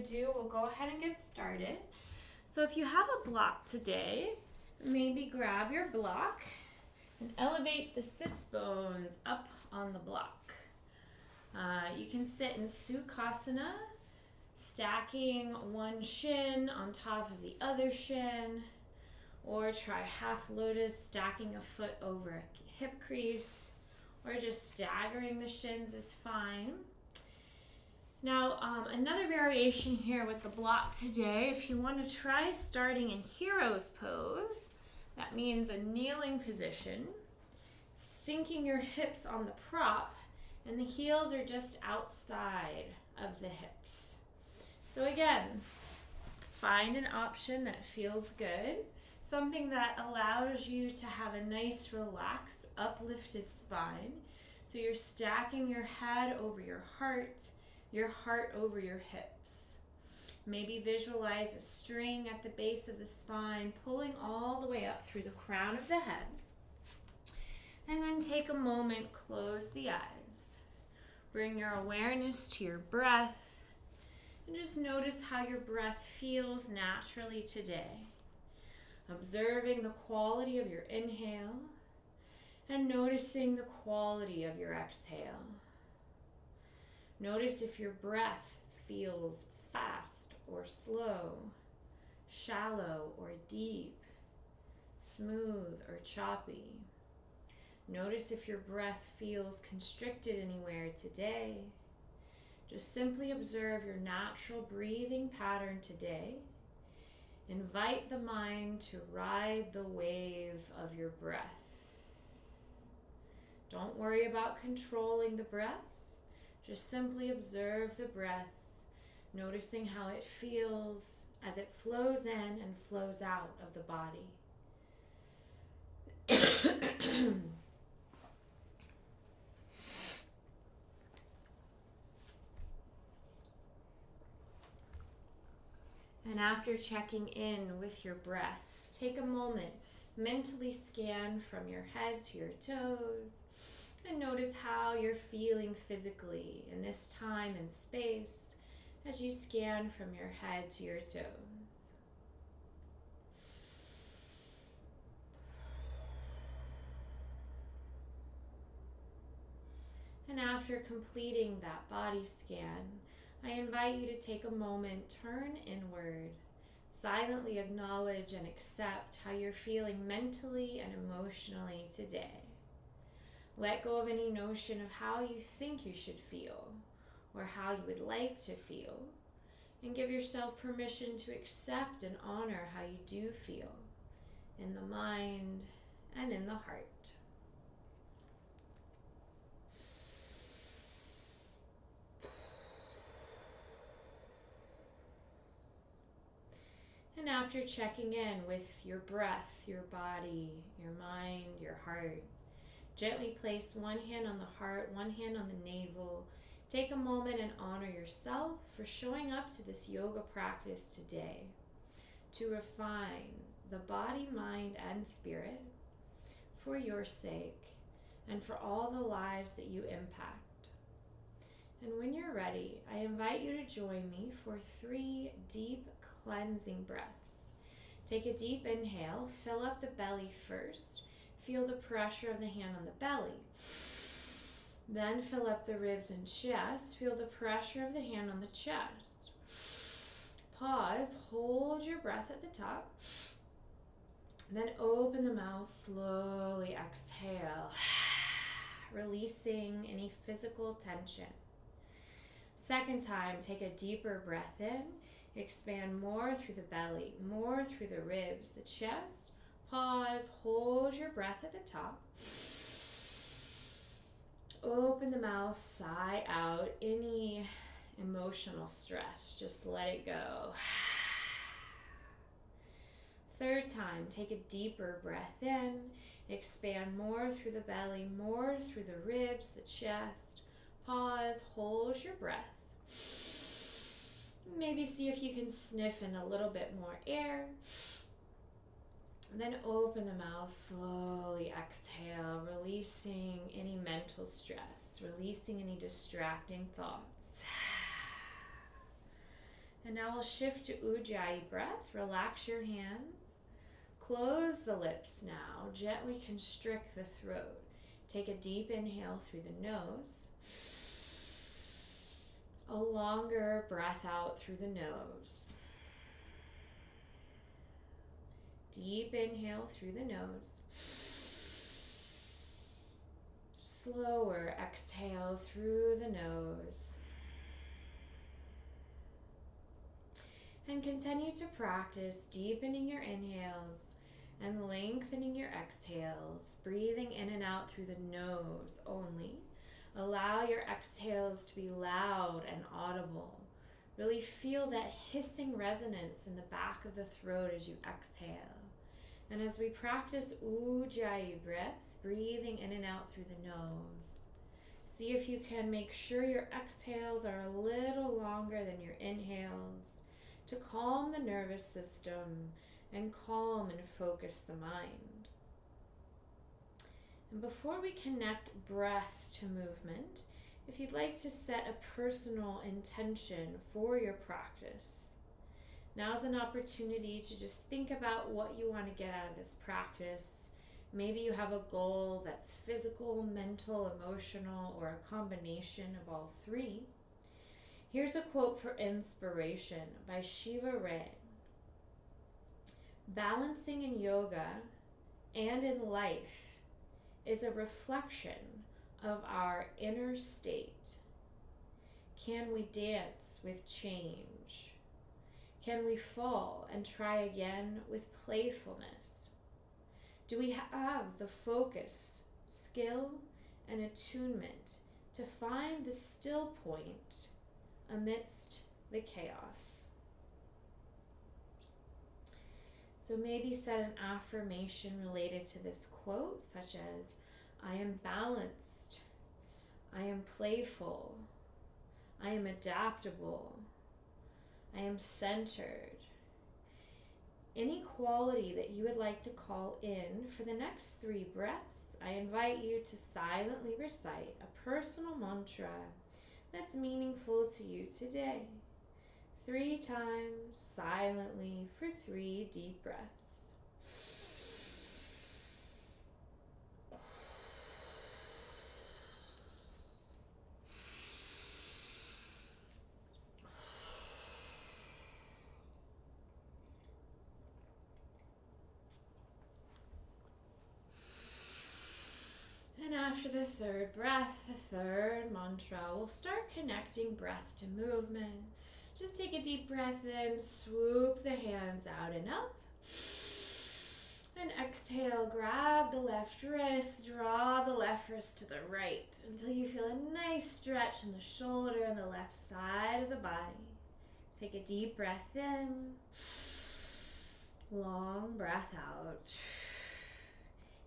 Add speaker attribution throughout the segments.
Speaker 1: ado, we'll go ahead and get started. So if you have a block today, maybe grab your block and elevate the sits bones up on the block. You can sit in Sukhasana, stacking one shin on top of the other shin, or try half lotus, stacking a foot over a hip crease, or just staggering the shins is fine. Now, another variation here with the block today, if you want to try starting in hero's pose, that means a kneeling position, sinking your hips on the prop, and the heels are just outside of the hips. So again, find an option that feels good, something that allows you to have a nice, relaxed, uplifted spine. So you're stacking your head over your heart over your hips. Maybe visualize a string at the base of the spine, pulling all the way up through the crown of the head. And then take a moment, close the eyes. Bring your awareness to your breath, and just notice how your breath feels naturally today. Observing the quality of your inhale, and noticing the quality of your exhale. Notice if your breath feels fast or slow, shallow or deep, smooth or choppy. Notice if your breath feels constricted anywhere today. Just simply observe your natural breathing pattern today. Invite the mind to ride the wave of your breath. Don't worry about controlling the breath. Just simply observe the breath, noticing how it feels as it flows in and flows out of the body. And after checking in with your breath, take a moment, mentally scan from your head to your toes, and notice how you're feeling physically in this time and space as you scan from your head to your toes. And after completing that body scan, I invite you to take a moment, turn inward, silently acknowledge and accept how you're feeling mentally and emotionally today. Let go of any notion of how you think you should feel or how you would like to feel, and give yourself permission to accept and honor how you do feel in the mind and in the heart. And after checking in with your breath, your body, your mind, your heart, gently place one hand on the heart, one hand on the navel. Take a moment and honor yourself for showing up to this yoga practice today to refine the body, mind, and spirit for your sake and for all the lives that you impact. And when you're ready, I invite you to join me for 3 deep cleansing breaths. Take a deep inhale, fill up the belly first. Feel the pressure of the hand on the belly. Then fill up the ribs and chest. Feel the pressure of the hand on the chest. Pause, hold your breath at the top. Then open the mouth, slowly exhale, releasing any physical tension. Second time, take a deeper breath in. Expand more through the belly, more through the ribs, the chest. Pause, hold your breath at the top. Open the mouth, sigh out any emotional stress. Just let it go. Third time, take a deeper breath in. Expand more through the belly, more through the ribs, the chest. Pause, hold your breath. Maybe see if you can sniff in a little bit more air. Then open the mouth, slowly exhale, releasing any mental stress, releasing any distracting thoughts. And now we'll shift to Ujjayi breath. Relax your hands. Close the lips now. Gently constrict the throat. Take a deep inhale through the nose. A longer breath out through the nose. Deep inhale through the nose. Slower exhale through the nose. And continue to practice deepening your inhales and lengthening your exhales, breathing in and out through the nose only. Allow your exhales to be loud and audible. Really feel that hissing resonance in the back of the throat as you exhale. And as we practice Ujjayi breath, breathing in and out through the nose, see if you can make sure your exhales are a little longer than your inhales to calm the nervous system and calm and focus the mind. And before we connect breath to movement, if you'd like to set a personal intention for your practice, now's an opportunity to just think about what you want to get out of this practice. Maybe you have a goal that's physical, mental, emotional, or a combination of all three. Here's a quote for inspiration by Shiva Ray. Balancing in yoga and in life is a reflection of our inner state. Can we dance with change? Can we fall and try again with playfulness? Do we have the focus, skill, and attunement to find the still point amidst the chaos? So maybe set an affirmation related to this quote, such as, I am balanced, I am playful, I am adaptable, I am centered. Any quality that you would like to call in for the next 3 breaths, I invite you to silently recite a personal mantra that's meaningful to you today. 3 times silently for 3 deep breaths. And after the 3rd breath, the 3rd mantra, we'll start connecting breath to movement. Just take a deep breath in, swoop the hands out and up. And exhale, grab the left wrist, draw the left wrist to the right until you feel a nice stretch in the shoulder and the left side of the body. Take a deep breath in, long breath out.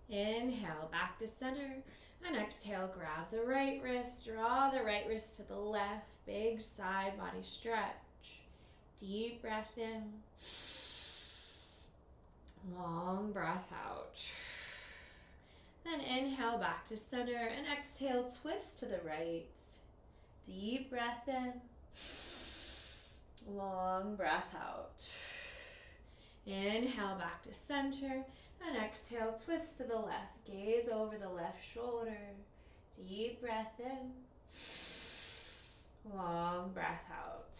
Speaker 1: Inhale, back to center, and exhale, grab the right wrist, draw the right wrist to the left, big side body stretch. Deep breath in, long breath out. Then inhale, back to center, and exhale, twist to the right. Deep breath in, long breath out. Inhale, back to center, and exhale, twist to the left, gaze over the left shoulder. Deep breath in, long breath out.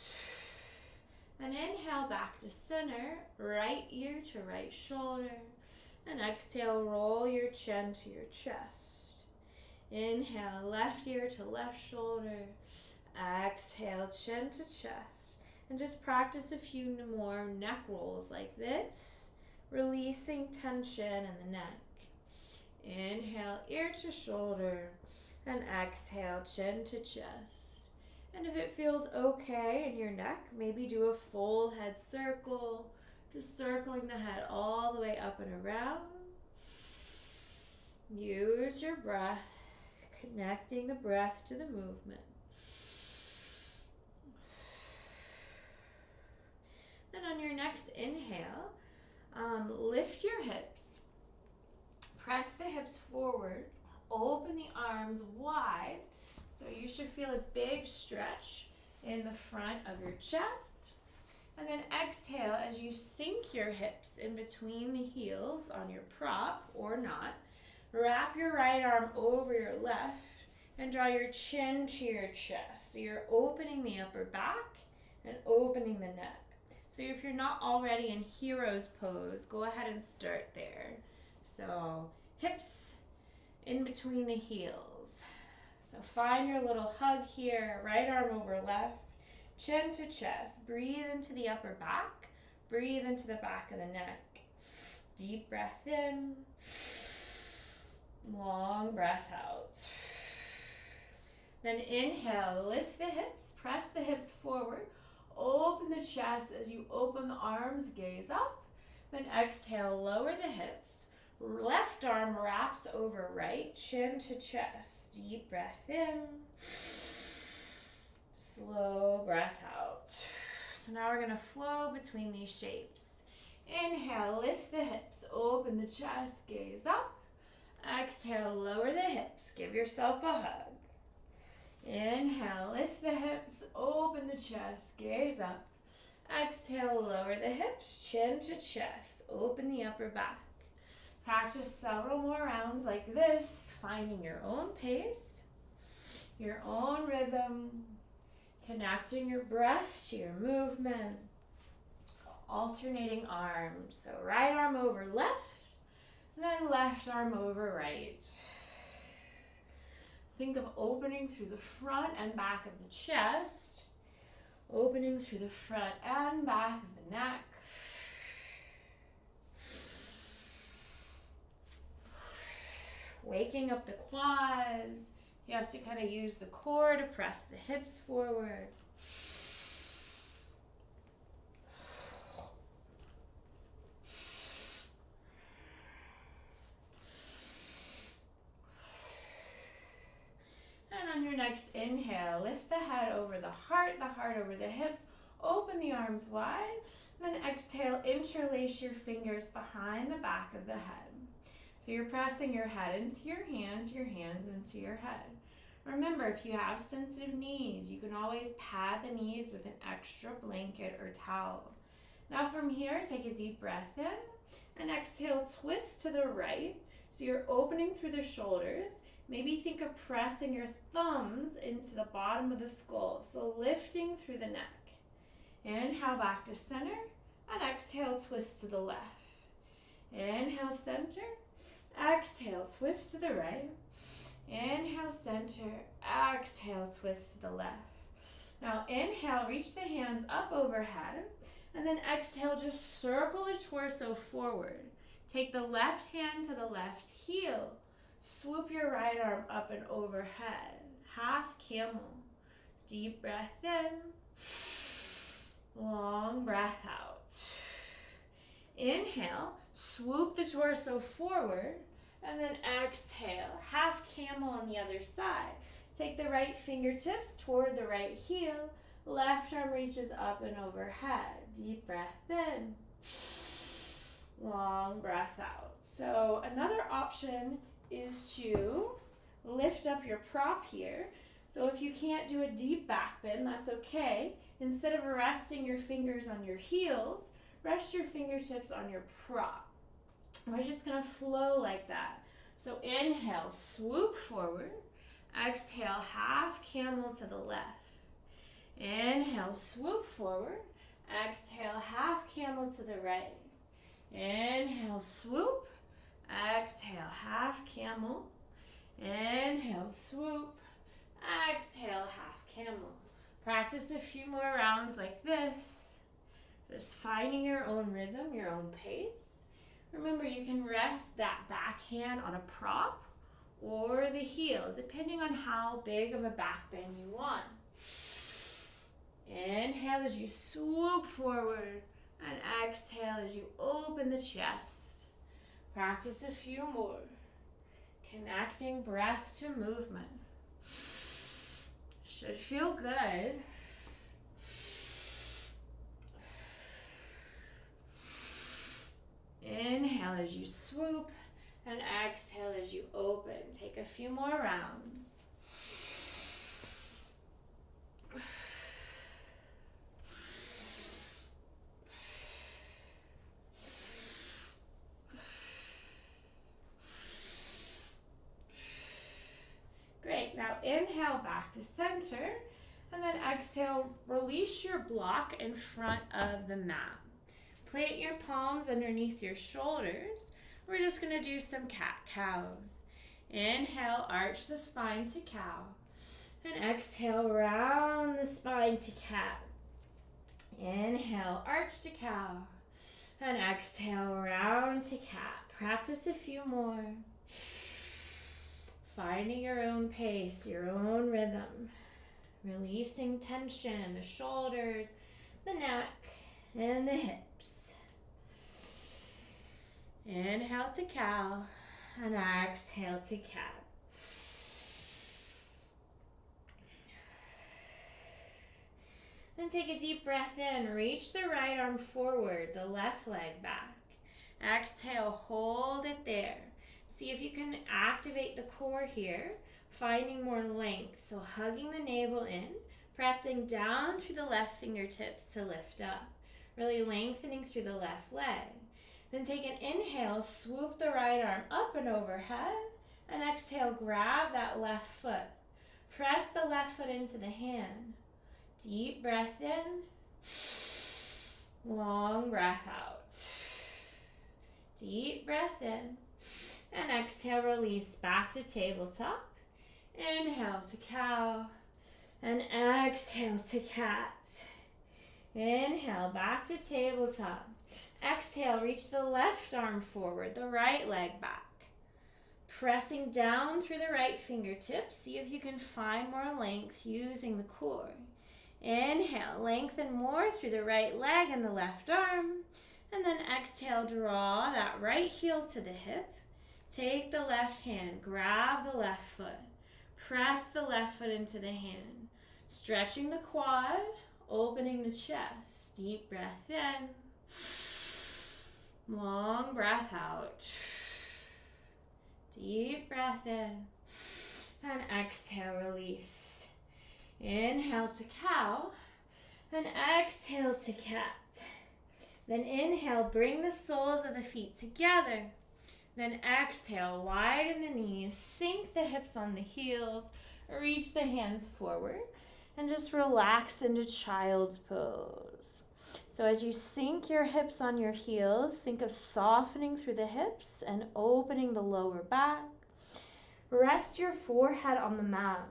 Speaker 1: And inhale, back to center, right ear to right shoulder. And exhale, roll your chin to your chest. Inhale, left ear to left shoulder. Exhale, chin to chest. And just practice a few more neck rolls like this, releasing tension in the neck. Inhale, ear to shoulder, and exhale, chin to chest. And if it feels okay in your neck, maybe do a full head circle, just circling the head all the way up and around. Use your breath, connecting the breath to the movement. Then on your next inhale, lift your hips, press the hips forward, open the arms wide, so you should feel a big stretch in the front of your chest. And then exhale as you sink your hips in between the heels on your prop or not. Wrap your right arm over your left and draw your chin to your chest. So you're opening the upper back and opening the neck. So if you're not already in hero's pose, go ahead and start there. So hips in between the heels. So find your little hug here, right arm over left, chin to chest. Breathe into the upper back, breathe into the back of the neck. Deep breath in, long breath out. Then inhale, lift the hips, press the hips forward, open the chest as you open the arms, gaze up. Then exhale, lower the hips. Left arm wraps over right, chin to chest. Deep breath in, slow breath out. So now we're gonna flow between these shapes. Inhale, lift the hips, open the chest, gaze up. Exhale, lower the hips, give yourself a hug. Inhale, lift the hips, open the chest, gaze up. Exhale, lower the hips, chin to chest, open the upper back. Practice several more rounds like this, finding your own pace, your own rhythm, connecting your breath to your movement, alternating arms. So right arm over left, then left arm over right. Think of opening through the front and back of the chest, opening through the front and back of the neck. Waking up the quads. You have to kind of use the core to press the hips forward. And on your next inhale, lift the head over the heart over the hips, open the arms wide, then exhale, interlace your fingers behind the back of the head. So you're pressing your head into your hands into your head. Remember, if you have sensitive knees, you can always pad the knees with an extra blanket or towel. Now from here, take a deep breath in and exhale, twist to the right. So you're opening through the shoulders. Maybe think of pressing your thumbs into the bottom of the skull. So lifting through the neck. Inhale back to center and exhale, twist to the left. Inhale, center. Exhale, twist to the right. Inhale, center. Exhale, twist to the left. Now inhale, reach the hands up overhead. And then exhale, just circle the torso forward. Take the left hand to the left heel. Swoop your right arm up and overhead. Half camel. Deep breath in. Long breath out. Inhale, swoop the torso forward, and then exhale, half camel on the other side. Take the right fingertips toward the right heel, left arm reaches up and overhead. Deep breath in, long breath out. So another option is to lift up your prop here. So if you can't do a deep back bend, that's okay. Instead of resting your fingers on your heels, rest your fingertips on your prop. We're just gonna flow like that. So inhale, swoop forward. Exhale, half camel to the left. Inhale, swoop forward. Exhale, half camel to the right. Inhale, swoop. Exhale, half camel. Inhale, swoop. Exhale, half camel. Practice a few more rounds like this. Just finding your own rhythm, your own pace. Remember, you can rest that back hand on a prop or the heel, depending on how big of a back bend you want. Inhale as you swoop forward, and exhale as you open the chest. Practice a few more. Connecting breath to movement. Should feel good. Inhale as you swoop, and exhale as you open. Take a few more rounds. inhale back to center. And then exhale, release your block in front of the mat. Plant your palms underneath your shoulders. We're just going to do some cat-cows. Inhale, arch the spine to cow. And exhale, round the spine to cat. Inhale, arch to cow. And exhale, round to cat. Practice a few more. Finding your own pace, your own rhythm. Releasing tension in the shoulders, the neck, and the hips. Inhale to cow, and exhale to cat. Then take a deep breath in. Reach the right arm forward, the left leg back. Exhale, hold it there. See if you can activate the core here. Finding more length, so hugging the navel in, pressing down through the left fingertips to lift up, really lengthening through the left leg. Then take an inhale, swoop the right arm up and overhead, and exhale, grab that left foot. Press the left foot into the hand. Deep breath in, long breath out. Deep breath in, and exhale, release back to tabletop. Inhale to cow, and exhale to cat. Inhale, back to tabletop. Exhale, reach the left arm forward, the right leg back. Pressing down through the right fingertips, see if you can find more length using the core. Inhale, lengthen more through the right leg and the left arm. And then exhale, draw that right heel to the hip. Take the left hand, grab the left foot. Press the left foot into the hand, stretching the quad, opening the chest. Deep breath in, long breath out. Deep breath in, and exhale, release. Inhale to cow, and exhale to cat. Then inhale, bring the soles of the feet together. Then exhale, widen the knees, sink the hips on the heels, reach the hands forward, and just relax into child's pose. So as you sink your hips on your heels, think of softening through the hips and opening the lower back. Rest your forehead on the mat.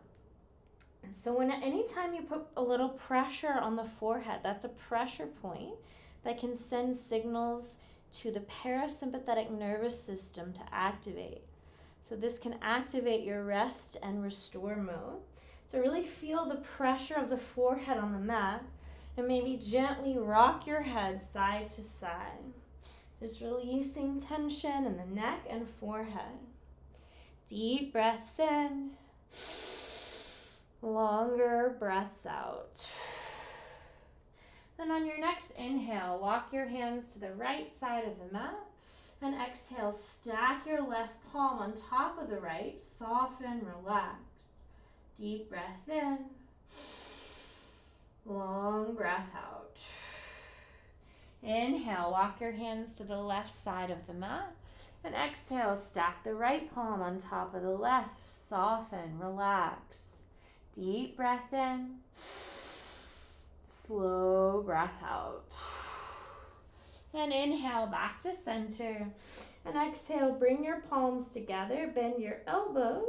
Speaker 1: So anytime you put a little pressure on the forehead, that's a pressure point that can send signals to the parasympathetic nervous system to activate. So this can activate your rest and restore mode. So really feel the pressure of the forehead on the mat and maybe gently rock your head side to side. Just releasing tension in the neck and forehead. Deep breaths in, longer breaths out. Then on your next inhale, walk your hands to the right side of the mat, and exhale, stack your left palm on top of the right, soften, relax. Deep breath in, long breath out. Inhale, walk your hands to the left side of the mat, and exhale, stack the right palm on top of the left, soften, relax. Deep breath in, slow breath out. And inhale back to center. And exhale, bring your palms together, bend your elbows,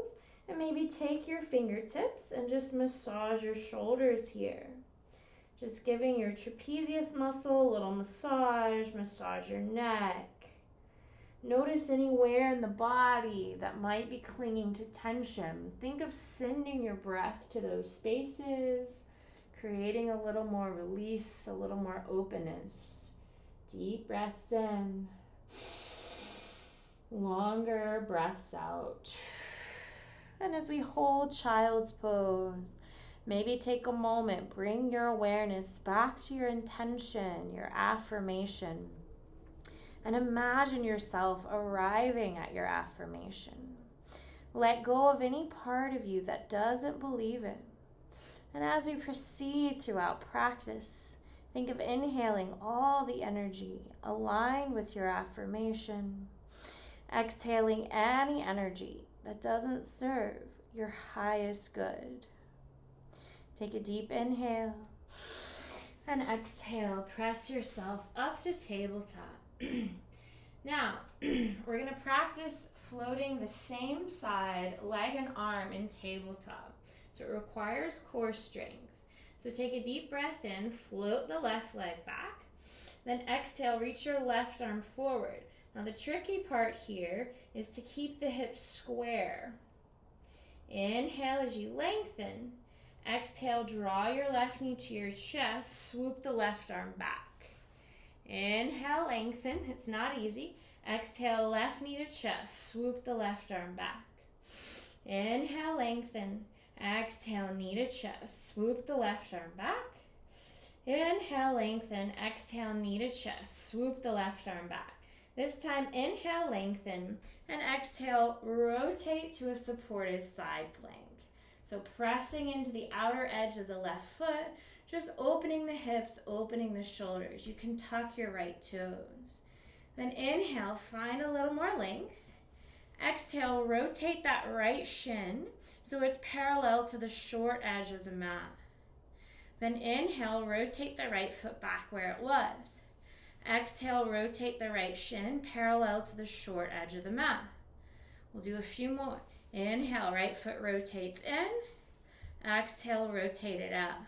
Speaker 1: and maybe take your fingertips and just massage your shoulders here. Just giving your trapezius muscle a little massage, massage your neck. Notice anywhere in the body that might be clinging to tension. Think of sending your breath to those spaces, creating a little more release, a little more openness. Deep breaths in, longer breaths out. And as we hold child's pose, maybe take a moment, bring your awareness back to your intention, your affirmation, and imagine yourself arriving at your affirmation. Let go of any part of you that doesn't believe it. And as we proceed throughout practice, think of inhaling all the energy aligned with your affirmation, exhaling any energy that doesn't serve your highest good. Take a deep inhale and exhale. Press yourself up to tabletop. Now, we're going to practice floating the same side, leg and arm in tabletop. So it requires core strength. So take a deep breath in, float the left leg back. Then exhale, reach your left arm forward. Now the tricky part here is to keep the hips square. Inhale as you lengthen. Exhale, draw your left knee to your chest, swoop the left arm back. Inhale, lengthen. It's not easy. Exhale, left knee to chest, swoop the left arm back. Inhale, lengthen. Exhale, knee to chest, swoop the left arm back. Inhale, lengthen. Exhale, knee to chest, swoop the left arm back. This time, inhale, lengthen, and exhale, rotate to a supported side plank. So pressing into the outer edge of the left foot, just opening the hips, opening the shoulders. You can tuck your right toes. Then inhale, find a little more length. Exhale, rotate that right shin so it's parallel to the short edge of the mat. Then inhale, rotate the right foot back where it was. Exhale, rotate the right shin parallel to the short edge of the mat. We'll do a few more. Inhale, right foot rotates in. Exhale, rotate it out.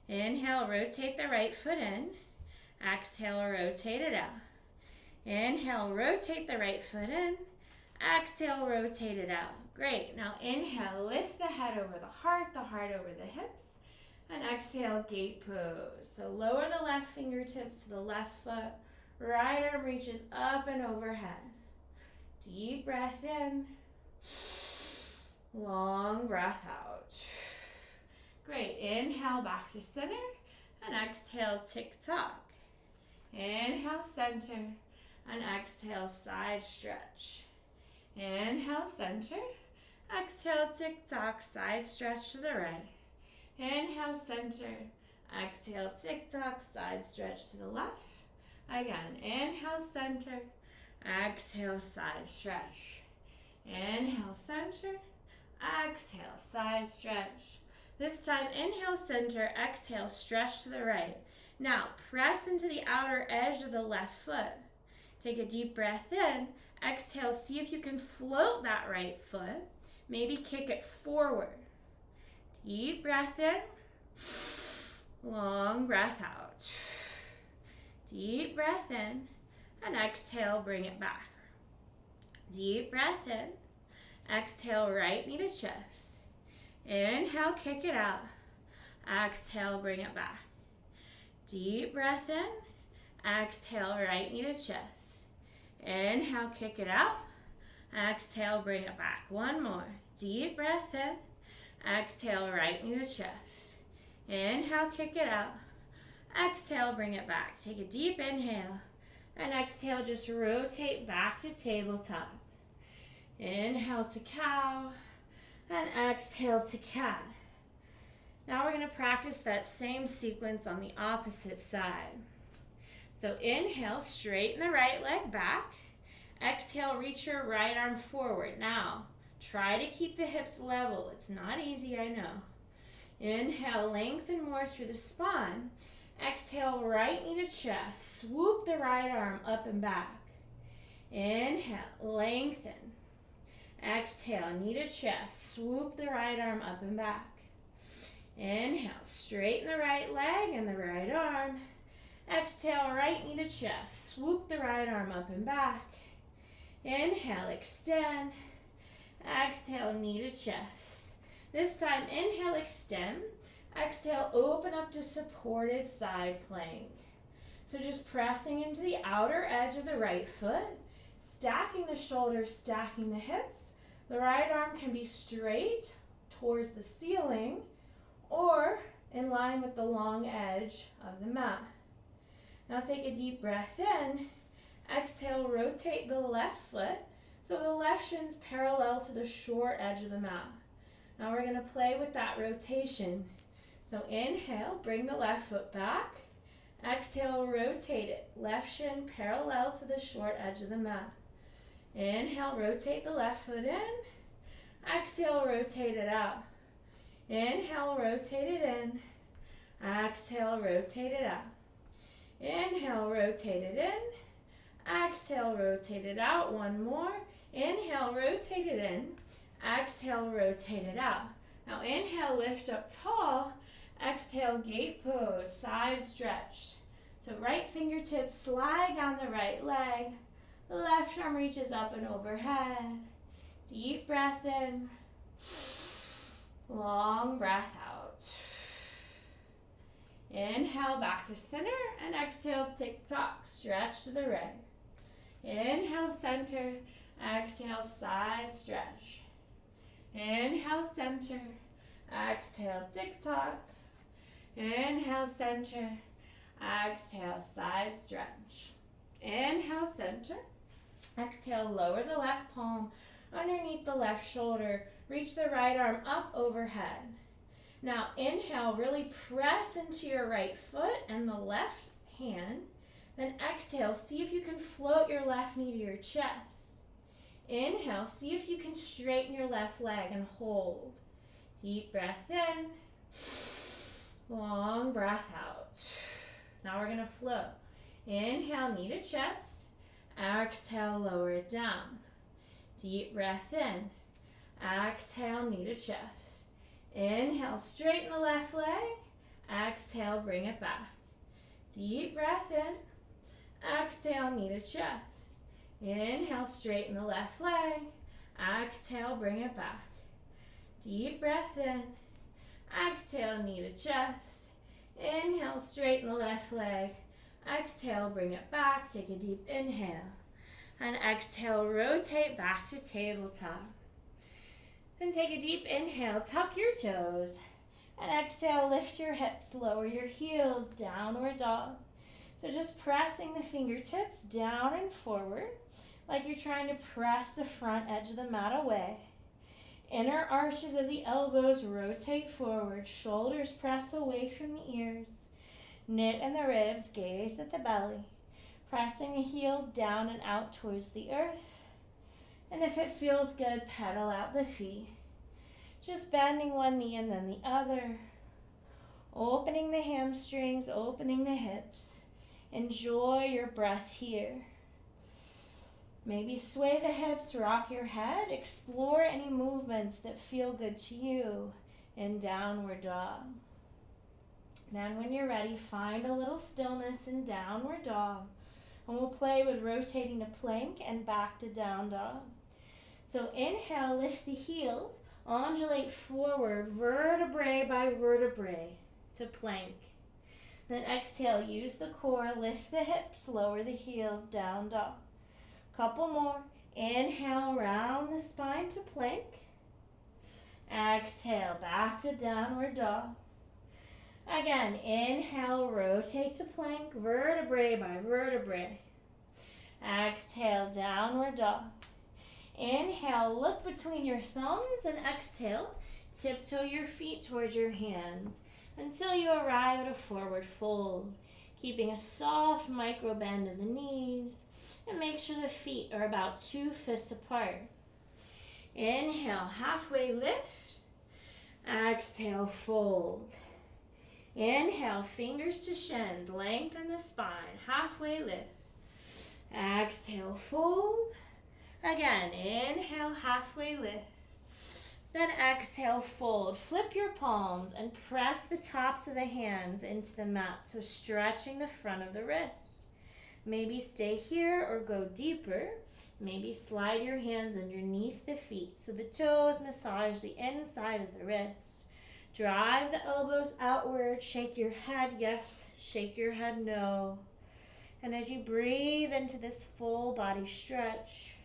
Speaker 1: Inhale, rotate the right foot in. Exhale, rotate it out. Inhale, rotate the right foot in. Exhale, rotate it out. Great. Now inhale, lift the head over the heart over the hips. And exhale, gate pose. So lower the left fingertips to the left foot. Right arm reaches up and overhead. Deep breath in. Long breath out. Great. Inhale, back to center. And exhale, tick-tock. Inhale, center. And exhale, side stretch. Inhale, center. Exhale, tick-tock, side stretch to the right. Inhale, center. Exhale, tick-tock, side stretch to the left. Again, inhale, center. Exhale, side stretch. Inhale, center. Exhale, side stretch. This time, inhale, center. Exhale, stretch to the right. Now, press into the outer edge of the left foot. Take a deep breath in. Exhale, see if you can float that right foot. Maybe kick it forward. Deep breath in. Long breath out. Deep breath in. And exhale, bring it back. Deep breath in. Exhale, right knee to chest. Inhale, kick it out. Exhale, bring it back. Deep breath in. Exhale, right knee to chest. Inhale, kick it out. Exhale, bring it back. One more. Deep breath in. Exhale, right knee to chest. Inhale, kick it out. Exhale, bring it back. Take a deep inhale. And exhale, just rotate back to tabletop. Inhale to cow. And exhale to cat. Now we're going to practice that same sequence on the opposite side. So inhale, straighten the right leg back. Exhale, reach your right arm forward. Now, try to keep the hips level. It's not easy, I know. Inhale, lengthen more through the spine. Exhale, right knee to chest. Swoop the right arm up and back. Inhale, lengthen. Exhale, knee to chest. Swoop the right arm up and back. Inhale, straighten the right leg and the right arm. Exhale, right knee to chest. Swoop the right arm up and back. Inhale, extend. Exhale, knee to chest. This time, inhale, extend. Exhale, open up to supported side plank. So just pressing into the outer edge of the right foot, stacking the shoulders, stacking the hips. The right arm can be straight towards the ceiling or in line with the long edge of the mat. Now take a deep breath in. Exhale, rotate the left foot so the left shin's parallel to the short edge of the mat. Now we're going to play with that rotation. So inhale, bring the left foot back. Exhale, rotate it. Left shin parallel to the short edge of the mat. Inhale, rotate the left foot in. Exhale, rotate it out. Inhale, rotate it in. Exhale, rotate it out. Inhale, rotate it in. Exhale, rotate it out. One more. Inhale, rotate it in. Exhale, rotate it out. Now inhale, lift up tall. Exhale, gate pose, side stretch. So right fingertips slide down the right leg. The left arm reaches up and overhead. Deep breath in. Long breath out. Inhale, back to center, and exhale, tick-tock, stretch to the right. Inhale, center. Exhale, side stretch. Inhale, center. Exhale, tick-tock. Inhale, center. Exhale, side stretch. Inhale, center. Exhale, lower the left palm underneath the left shoulder. Reach the right arm up overhead. Now inhale, really press into your right foot and the left hand. Then exhale, see if you can float your left knee to your chest. Inhale, see if you can straighten your left leg and hold. Deep breath in. Long breath out. Now we're going to float. Inhale, knee to chest. Exhale, lower it down. Deep breath in. Exhale, knee to chest. Inhale, straighten the left leg. Exhale, bring it back. Deep breath in. Exhale, knee to chest. Inhale, straighten the left leg. Exhale, bring it back. Deep breath in. Exhale, knee to chest. Inhale, straighten the left leg. Exhale, bring it back. Take a deep inhale. And exhale, rotate back to tabletop. Then take a deep inhale, tuck your toes. And exhale, lift your hips, lower your heels, downward dog. So just pressing the fingertips down and forward, like you're trying to press the front edge of the mat away. Inner arches of the elbows rotate forward, shoulders press away from the ears. Knit in the ribs, gaze at the belly. Pressing the heels down and out towards the earth. And if it feels good, pedal out the feet. Just bending one knee and then the other. Opening the hamstrings, opening the hips. Enjoy your breath here. Maybe sway the hips, rock your head. Explore any movements that feel good to you in downward dog. Then when you're ready, find a little stillness in downward dog. And we'll play with rotating to plank and back to down dog. So inhale, lift the heels, undulate forward, vertebrae by vertebrae to plank. Then exhale, use the core, lift the hips, lower the heels, down dog. Couple more. Inhale, round the spine to plank. Exhale, back to downward dog. Again, inhale, rotate to plank, vertebrae by vertebrae. Exhale, downward dog. Inhale, look between your thumbs, and exhale, tiptoe your feet towards your hands until you arrive at a forward fold, keeping a soft micro bend of the knees, and make sure the feet are about 2 fists apart. Inhale, halfway lift. Exhale, fold. Inhale, fingers to shins, lengthen the spine, halfway lift. Exhale, fold. Again, inhale, halfway lift. Then exhale, fold. Flip your palms and press the tops of the hands into the mat, so stretching the front of the wrist. Maybe stay here or go deeper. Maybe slide your hands underneath the feet so the toes massage the inside of the wrist. Drive the elbows outward. Shake your head yes, shake your head no. And as you breathe into this full body stretch,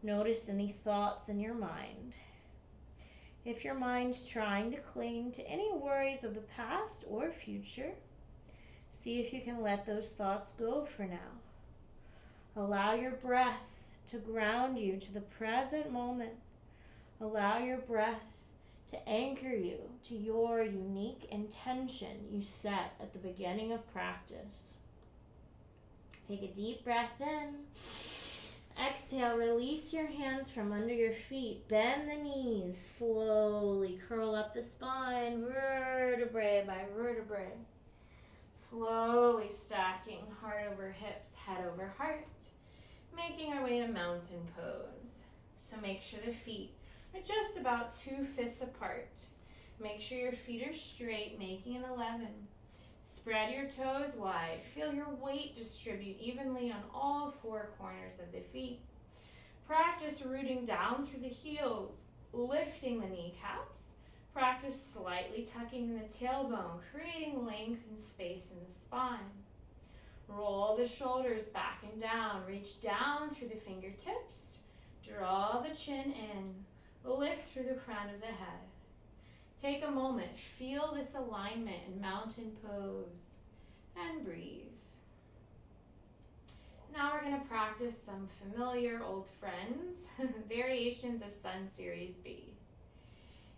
Speaker 1: notice any thoughts in your mind. If your mind's trying to cling to any worries of the past or future, see if you can let those thoughts go for now. Allow your breath to ground you to the present moment. Allow your breath to anchor you to your unique intention you set at the beginning of practice. Take a deep breath in. Exhale, release your hands from under your feet. Bend the knees, slowly curl up the spine, vertebrae by vertebrae. Slowly stacking heart over hips, head over heart. Making our way to mountain pose. So make sure the feet are just about 2 fists apart. Make sure your feet are straight, making an 11. Spread your toes wide. Feel your weight distribute evenly on all 4 corners of the feet. Practice rooting down through the heels, lifting the kneecaps. Practice slightly tucking in the tailbone, creating length and space in the spine. Roll the shoulders back and down. Reach down through the fingertips. Draw the chin in. Lift through the crown of the head. Take a moment. Feel this alignment in mountain pose. And breathe. Now we're going to practice some familiar old friends, variations of Sun Series B.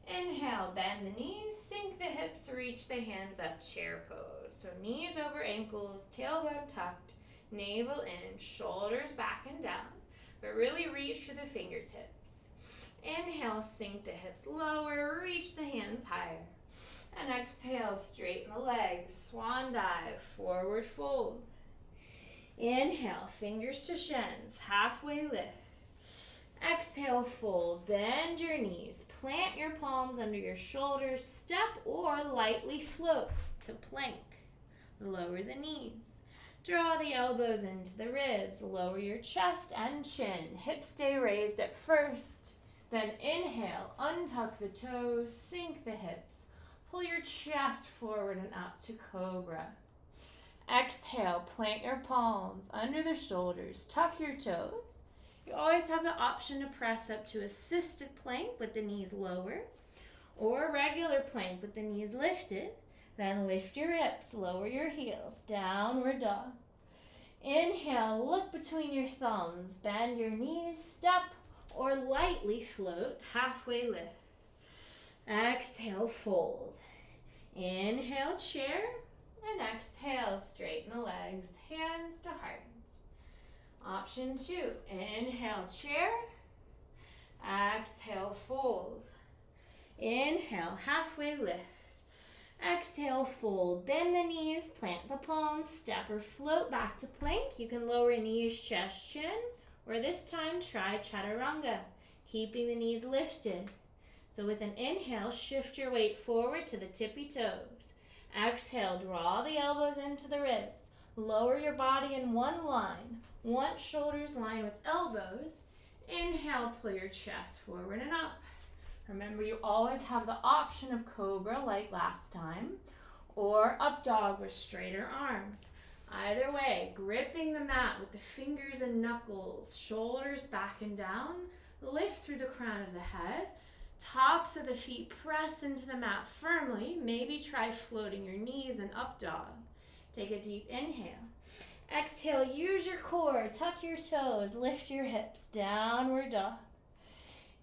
Speaker 1: Inhale, bend the knees, sink the hips, reach the hands up, chair pose. So knees over ankles, tailbone tucked, navel in, shoulders back and down, but really reach for the fingertips. Inhale, sink the hips lower, reach the hands higher. And exhale, straighten the legs, swan dive, forward fold. Inhale, fingers to shins, halfway lift. Exhale, fold, bend your knees, plant your palms under your shoulders, step or lightly float to plank. Lower the knees. Draw the elbows into the ribs, lower your chest and chin. Hips stay raised at first. Then inhale, untuck the toes, sink the hips. Pull your chest forward and up to cobra. Exhale, plant your palms under the shoulders, tuck your toes. You always have the option to press up to assisted plank with the knees lower, or regular plank with the knees lifted. Then lift your hips, lower your heels, downward dog. Inhale, look between your thumbs, bend your knees, step or lightly float, halfway lift. Exhale, fold. Inhale, chair, and exhale, straighten the legs, hands to heart. Option 2, inhale, chair, exhale, fold. Inhale, halfway lift. Exhale, fold, bend the knees, plant the palms, step or float back to plank. You can lower knees, chest, chin, or this time try chaturanga, keeping the knees lifted. So with an inhale, shift your weight forward to the tippy toes. Exhale, draw the elbows into the ribs. Lower your body in one line. Want shoulders line with elbows. Inhale, pull your chest forward and up. Remember, you always have the option of cobra like last time, or up dog with straighter arms. Either way, gripping the mat with the fingers and knuckles, shoulders back and down, lift through the crown of the head, tops of the feet press into the mat firmly. Maybe try floating your knees in up dog. Take a deep inhale. Exhale, use your core, tuck your toes, lift your hips, downward dog.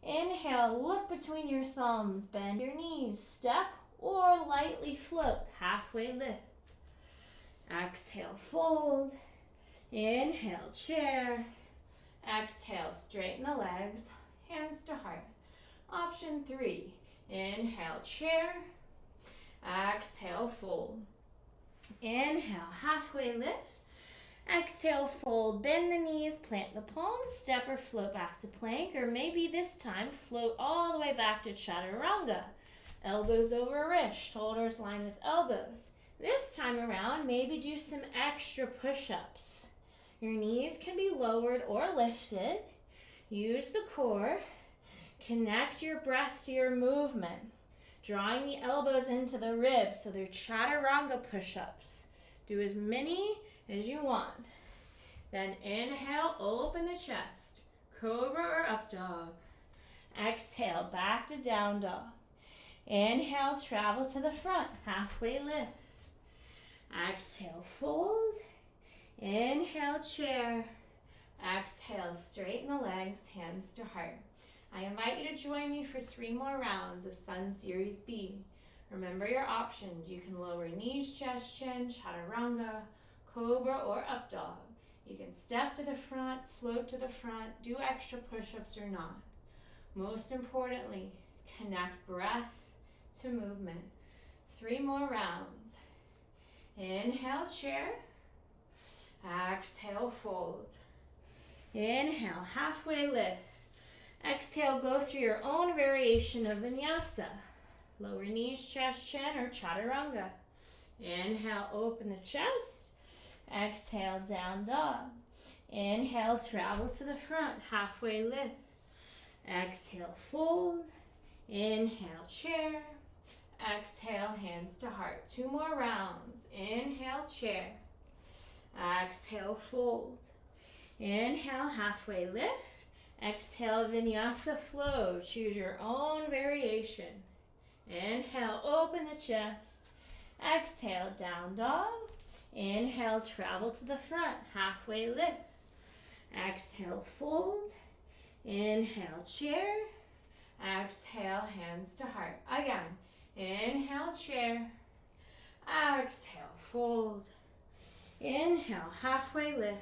Speaker 1: Inhale, look between your thumbs, bend your knees, step or lightly float, halfway lift. Exhale, fold. Inhale, chair. Exhale, straighten the legs, hands to heart. Option 3, inhale, chair. Exhale, fold. Inhale, halfway lift. Exhale, fold, bend the knees, plant the palms, step or float back to plank, or maybe this time float all the way back to chaturanga. Elbows over wrists, shoulders line with elbows. This time around, maybe do some extra push-ups. Your knees can be lowered or lifted. Use the core. Connect your breath to your movement. Drawing the elbows into the ribs, so they're chaturanga push-ups. Do as many as you want. Then inhale, open the chest, cobra or up dog. Exhale, back to down dog. Inhale, travel to the front, halfway lift. Exhale, fold. Inhale, chair. Exhale, straighten the legs, hands to heart. I invite you to join me for 3 more rounds of Sun Series B. Remember your options. You can lower knees, chest, chin, chaturanga, cobra, or up dog. You can step to the front, float to the front, do extra push-ups or not. Most importantly, connect breath to movement. 3 more rounds. Inhale, chair. Exhale, fold. Inhale, halfway lift. Exhale, go through your own variation of vinyasa. Lower knees, chest, chin, or chaturanga. Inhale, open the chest. Exhale, down dog. Inhale, travel to the front, halfway lift. Exhale, fold. Inhale, chair. Exhale, hands to heart. 2 more rounds. Inhale, chair. Exhale, fold. Inhale, halfway lift. Exhale, vinyasa flow. Choose your own variation. Inhale, open the chest. Exhale, down dog. Inhale, travel to the front, halfway lift. Exhale, fold. Inhale, chair. Exhale, hands to heart. Again. Inhale, chair. Exhale, fold. Inhale, halfway lift.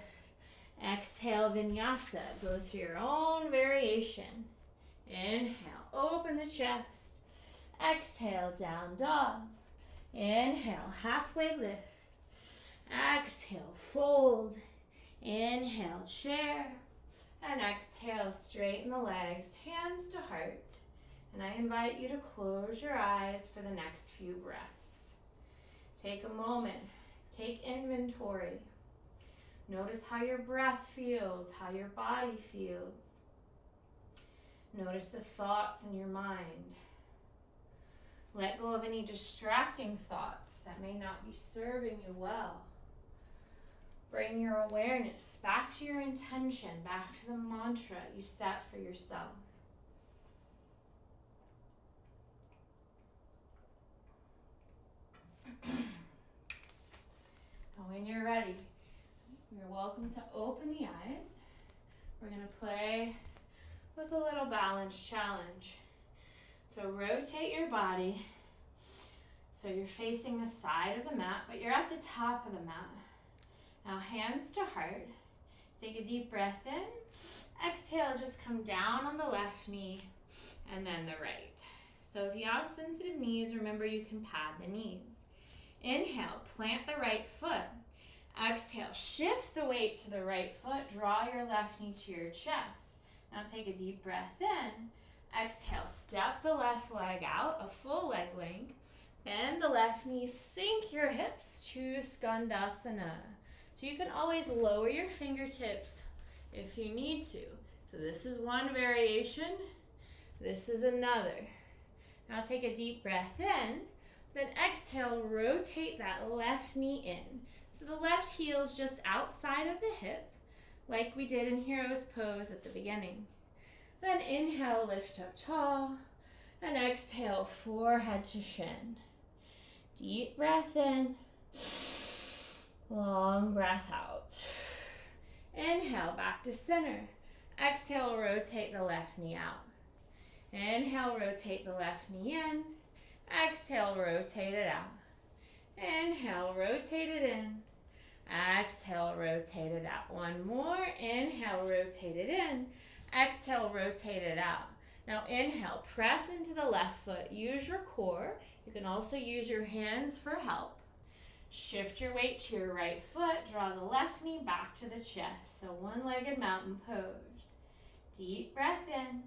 Speaker 1: Exhale, vinyasa. Go through your own variation. Inhale, open the chest. Exhale, down dog. Inhale, halfway lift. Exhale, fold. Inhale, chair. And exhale, straighten the legs, hands to heart. And I invite you to close your eyes for the next few breaths. Take a moment. Take inventory. Notice how your breath feels, how your body feels. Notice the thoughts in your mind. Let go of any distracting thoughts that may not be serving you well. Bring your awareness back to your intention, back to the mantra you set for yourself. And when you're ready, you're welcome to open the eyes. We're going to play with a little balance challenge. So rotate your body so you're facing the side of the mat, but you're at the top of the mat. Now hands to heart. Take a deep breath in. Exhale, just come down on the left knee and then the right. So if you have sensitive knees, remember you can pad the knees. Inhale, plant the right foot. Exhale, shift the weight to the right foot. Draw your left knee to your chest. Now take a deep breath in. Exhale, step the left leg out, a full leg length. Bend the left knee, sink your hips to Skandasana. So you can always lower your fingertips if you need to. So this is one variation. This is another. Now take a deep breath in. Then exhale, rotate that left knee in. So the left heel's just outside of the hip, like we did in Hero's Pose at the beginning. Then inhale, lift up tall, and exhale, forehead to shin. Deep breath in, long breath out. Inhale, back to center. Exhale, rotate the left knee out. Inhale, rotate the left knee in. Exhale, rotate it out. Inhale, rotate it in. Exhale, rotate it out. One more. Inhale, rotate it in. Exhale, rotate it out. Now inhale, press into the left foot. Use your core. You can also use your hands for help. Shift your weight to your right foot. Draw the left knee back to the chest. So one-legged mountain pose. Deep breath in.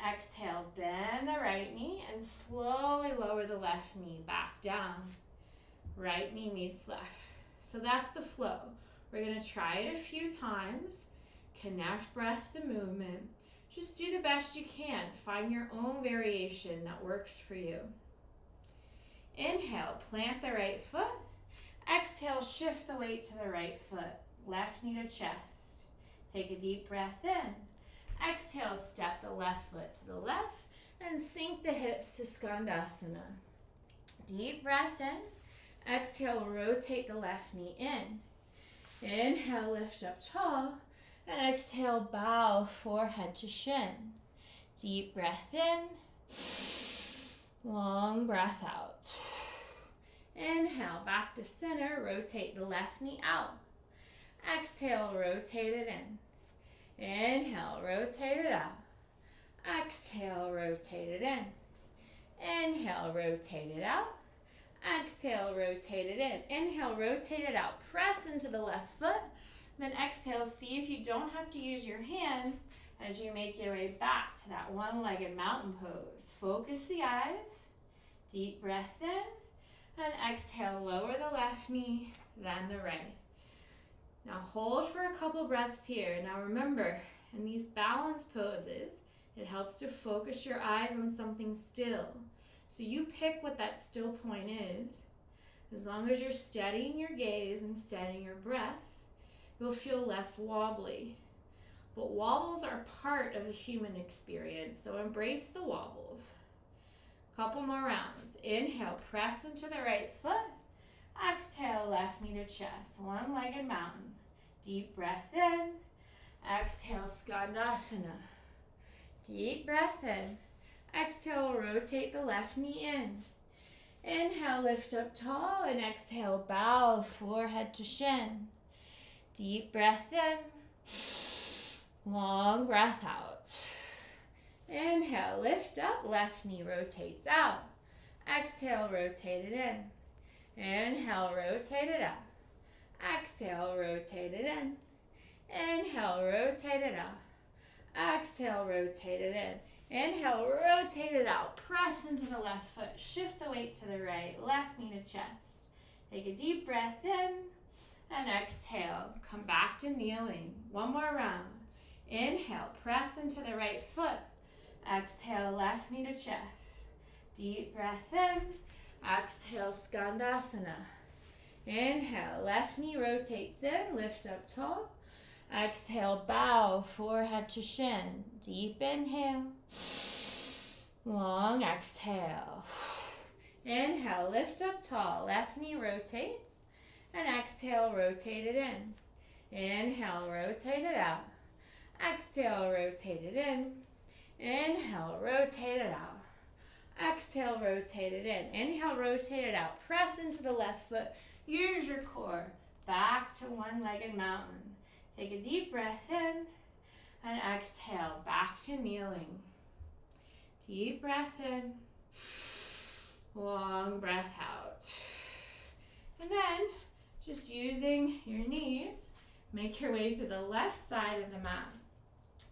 Speaker 1: Exhale, bend the right knee and slowly lower the left knee back down. Right knee meets left. So that's the flow. We're going to try it a few times. Connect breath to movement. Just do the best you can. Find your own variation that works for you. Inhale, plant the right foot. Exhale, shift the weight to the right foot. Left knee to chest. Take a deep breath in. Exhale, step the left foot to the left and sink the hips to Skandasana. Deep breath in. Exhale, rotate the left knee in. Inhale, lift up tall. And exhale, bow, forehead to shin. Deep breath in. Long breath out. Inhale, back to center. Rotate the left knee out. Exhale, rotate it in. Inhale, rotate it out. Exhale, rotate it in. Inhale, rotate it out. Exhale, rotate it in. Inhale, rotate it out. Press into the left foot. Then exhale, see if you don't have to use your hands as you make your way back to that one-legged mountain pose. Focus the eyes. Deep breath in. And exhale, lower the left knee, then the right. Now hold for a couple breaths here. Now remember, in these balance poses, it helps to focus your eyes on something still. So you pick what that still point is. As long as you're steadying your gaze and steadying your breath, you'll feel less wobbly. But wobbles are part of the human experience, so embrace the wobbles. Couple more rounds. Inhale, press into the right foot. Exhale, left knee to chest, one-legged mountain. Deep breath in. Exhale, skandasana. Deep breath in. Exhale, rotate the left knee in. Inhale, lift up tall, and exhale, bow, forehead to shin. Deep breath in. Long breath out. Inhale, lift up, left knee rotates out. Exhale, rotate it in. Inhale, rotate it out. Exhale, rotate it in. Inhale, rotate it out. Exhale, rotate it in. Inhale, rotate it out. Press into the left foot. Shift the weight to the right. Left knee to chest. Take a deep breath in. And exhale. Come back to kneeling. One more round. Inhale, press into the right foot. Exhale, left knee to chest. Deep breath in. Exhale, skandasana. Inhale, left knee rotates in. Lift up tall. Exhale, bow, forehead to shin. Deep inhale. Long exhale. Inhale, lift up tall. Left knee rotates. And exhale, rotate it in. Inhale, rotate it out. Exhale, rotate it in. Inhale, rotate it out. Exhale, rotate it in. Inhale, rotate it out. Press into the left foot. Use your core. Back to one-legged mountain. Take a deep breath in. And exhale, back to kneeling. Deep breath in. Long breath out. And then, just using your knees, make your way to the left side of the mat.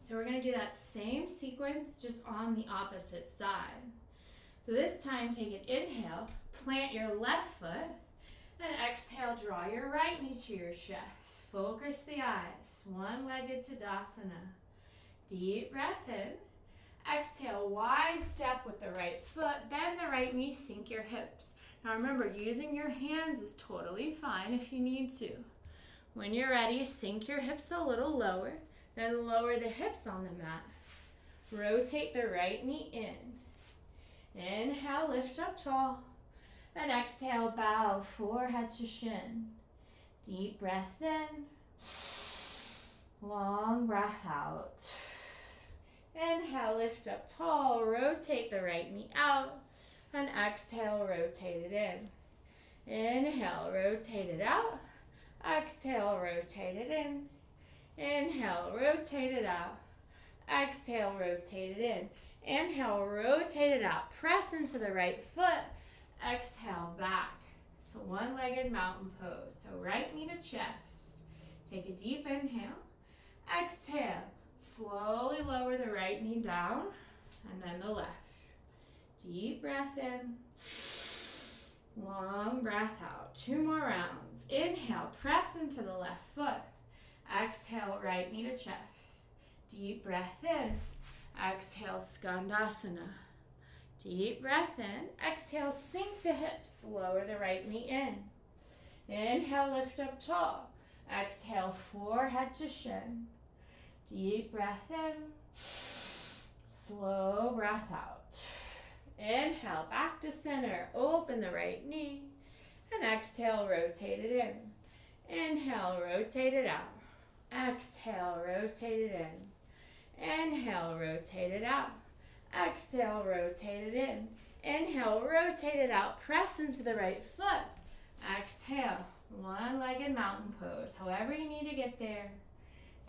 Speaker 1: So we're going to do that same sequence just on the opposite side. So this time, take an inhale, plant your left foot, and exhale, draw your right knee to your chest. Focus the eyes, one-legged Tadasana. Deep breath in. Exhale, wide step with the right foot, bend the right knee, sink your hips. Now remember, using your hands is totally fine if you need to. When you're ready, sink your hips a little lower. Then lower the hips on the mat. Rotate the right knee in. Inhale, lift up tall. And exhale, bow, forehead to shin. Deep breath in. Long breath out. Inhale, lift up tall. Rotate the right knee out. And exhale, rotate it in. Inhale, rotate it out. Exhale, rotate it in. Inhale, rotate it out. Exhale, rotate it in. Inhale, rotate it out. Press into the right foot. Exhale, back to one-legged mountain pose. So right knee to chest. Take a deep inhale. Exhale, slowly lower the right knee down and then the left. Deep breath in. Long breath out. 2 more rounds. Inhale, press into the left foot. Exhale, right knee to chest. Deep breath in. Exhale, skandasana. Deep breath in. Exhale, sink the hips. Lower the right knee in. Inhale, lift up tall. Exhale, forehead to shin. Deep breath in. Slow breath out. Inhale, back to center. Open the right knee. And exhale, rotate it in. Inhale, rotate it out. Exhale, rotate it in. Inhale, rotate it out. Exhale, rotate it in. Inhale, rotate it out. Press into the right foot. Exhale, One-legged mountain pose, however you need to get there.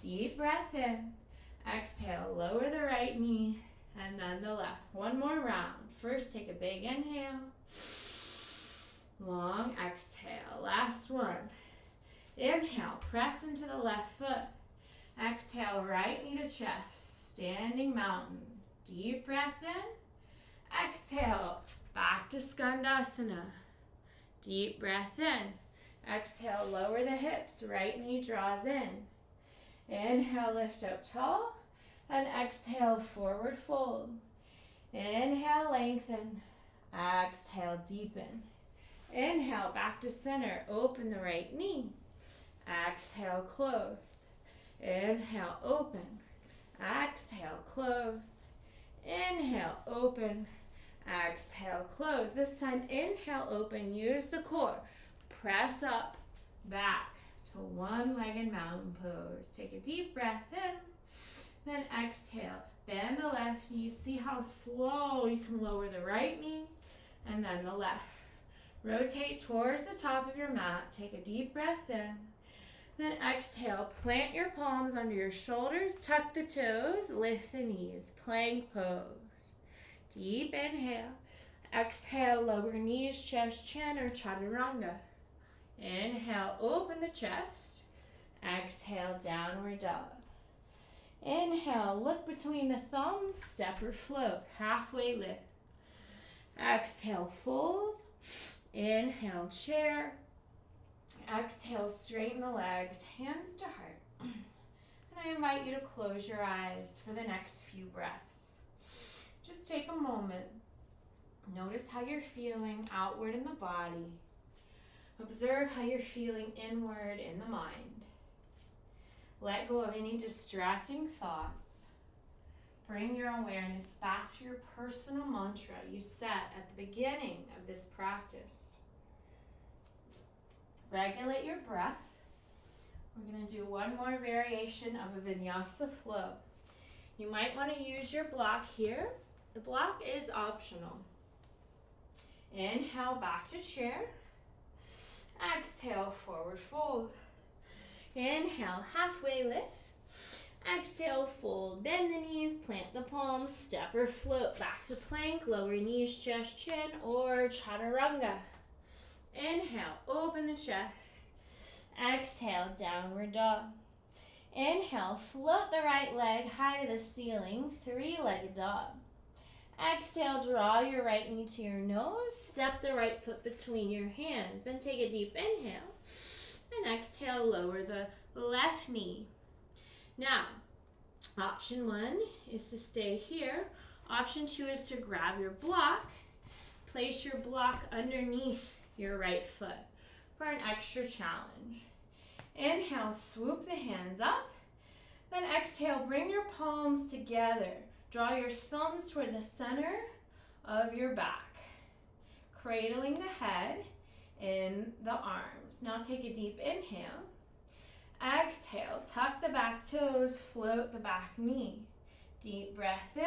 Speaker 1: Deep breath in. Exhale, lower the right knee and then the left. One more round. First, take a big inhale. Long exhale. Last one. Inhale, press into the left foot. Exhale, right knee to chest. Standing mountain. Deep breath in. Exhale, back to Skandasana. Deep breath in. Exhale, lower the hips. Right knee draws in. Inhale, lift up tall. And exhale, forward fold. Inhale, lengthen. Exhale, deepen. Inhale, back to center. Open the right knee. Exhale, close. Inhale, open. Exhale, close. Inhale, open. Exhale, close. This time, inhale, open. Use the core. Press up, back to one-legged mountain pose. Take a deep breath in. Then exhale. Bend the left knee. See how slow you can lower the right knee and then the left. Rotate towards the top of your mat. Take a deep breath in. Then exhale. Plant your palms under your shoulders. Tuck the toes. Lift the knees. Plank pose. Deep inhale. Exhale. Lower knees, chest, chin, or chaturanga. Inhale. Open the chest. Exhale. Downward dog. Inhale, look between the thumbs, step or float, halfway lift. Exhale, fold. Inhale, chair. Exhale, straighten the legs, hands to heart. And I invite you to close your eyes for the next few breaths. Just take a moment. Notice how you're feeling outward in the body. Observe how you're feeling inward in the mind. Let go of any distracting thoughts. Bring your awareness back to your personal mantra you set at the beginning of this practice. Regulate your breath. We're going to do one more variation of a vinyasa flow. You might want to use your block here. The block is optional. Inhale, back to chair. Exhale, forward fold. Inhale, halfway lift. Exhale, fold. Bend the knees, plant the palms, step or float back to plank. Lower knees, chest, chin, or chaturanga. Inhale, open the chest. Exhale, downward dog. Inhale, float the right leg high to the ceiling, three-legged dog. Exhale, draw your right knee to your nose. Step the right foot between your hands. Then take a deep inhale. And exhale, lower the left knee. Now, option one is to stay here. Option two is to grab your block. Place your block underneath your right foot for an extra challenge. Inhale, swoop the hands up. Then exhale, bring your palms together. Draw your thumbs toward the center of your back, cradling the head in the arms. Now take a deep inhale. Exhale, tuck the back toes, float the back knee. Deep breath in.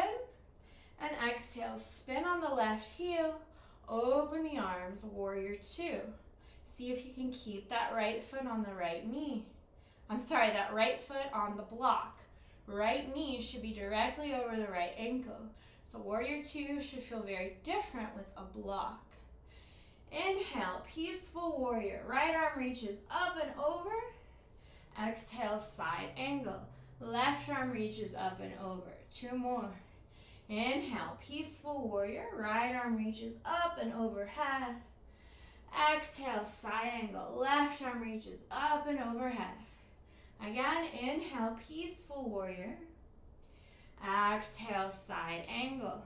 Speaker 1: And exhale, spin on the left heel, open the arms, warrior two. See if you can keep that right foot on the right knee. That right foot on the block. Right knee should be directly over the right ankle. So warrior two should feel very different with a block. Inhale, peaceful warrior. Right arm reaches up and over. Exhale, side angle. Left arm reaches up and over. Two more. Inhale, peaceful warrior. Right arm reaches up and overhead. Exhale, side angle. Left arm reaches up and overhead. Again, inhale, peaceful warrior. Exhale, side angle.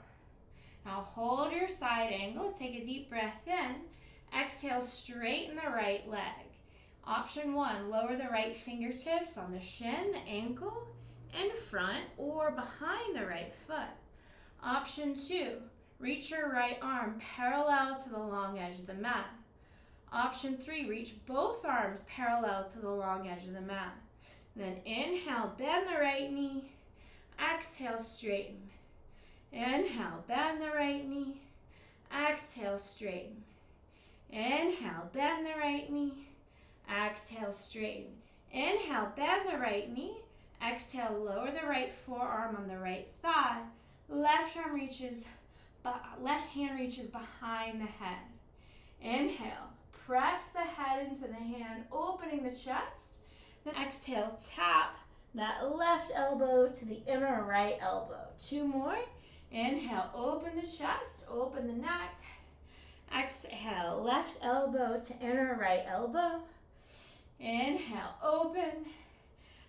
Speaker 1: Now hold your side angle. Take a deep breath in. Exhale, straighten the right leg. Option one, lower the right fingertips on the shin, the ankle, in front or behind the right foot. Option two, reach your right arm parallel to the long edge of the mat. Option three, reach both arms parallel to the long edge of the mat. Then inhale, bend the right knee. Exhale, straighten. Inhale, bend the right knee. Exhale, straighten. Inhale, bend the right knee. Exhale, straighten. Inhale, bend the right knee. Exhale, lower the right forearm on the right thigh. Left hand reaches behind the head. Inhale, press the head into the hand, opening the chest. Then exhale, tap that left elbow to the inner right elbow. 2 more. Inhale, open the chest, open the neck. Exhale, left elbow to inner right elbow. Inhale, open.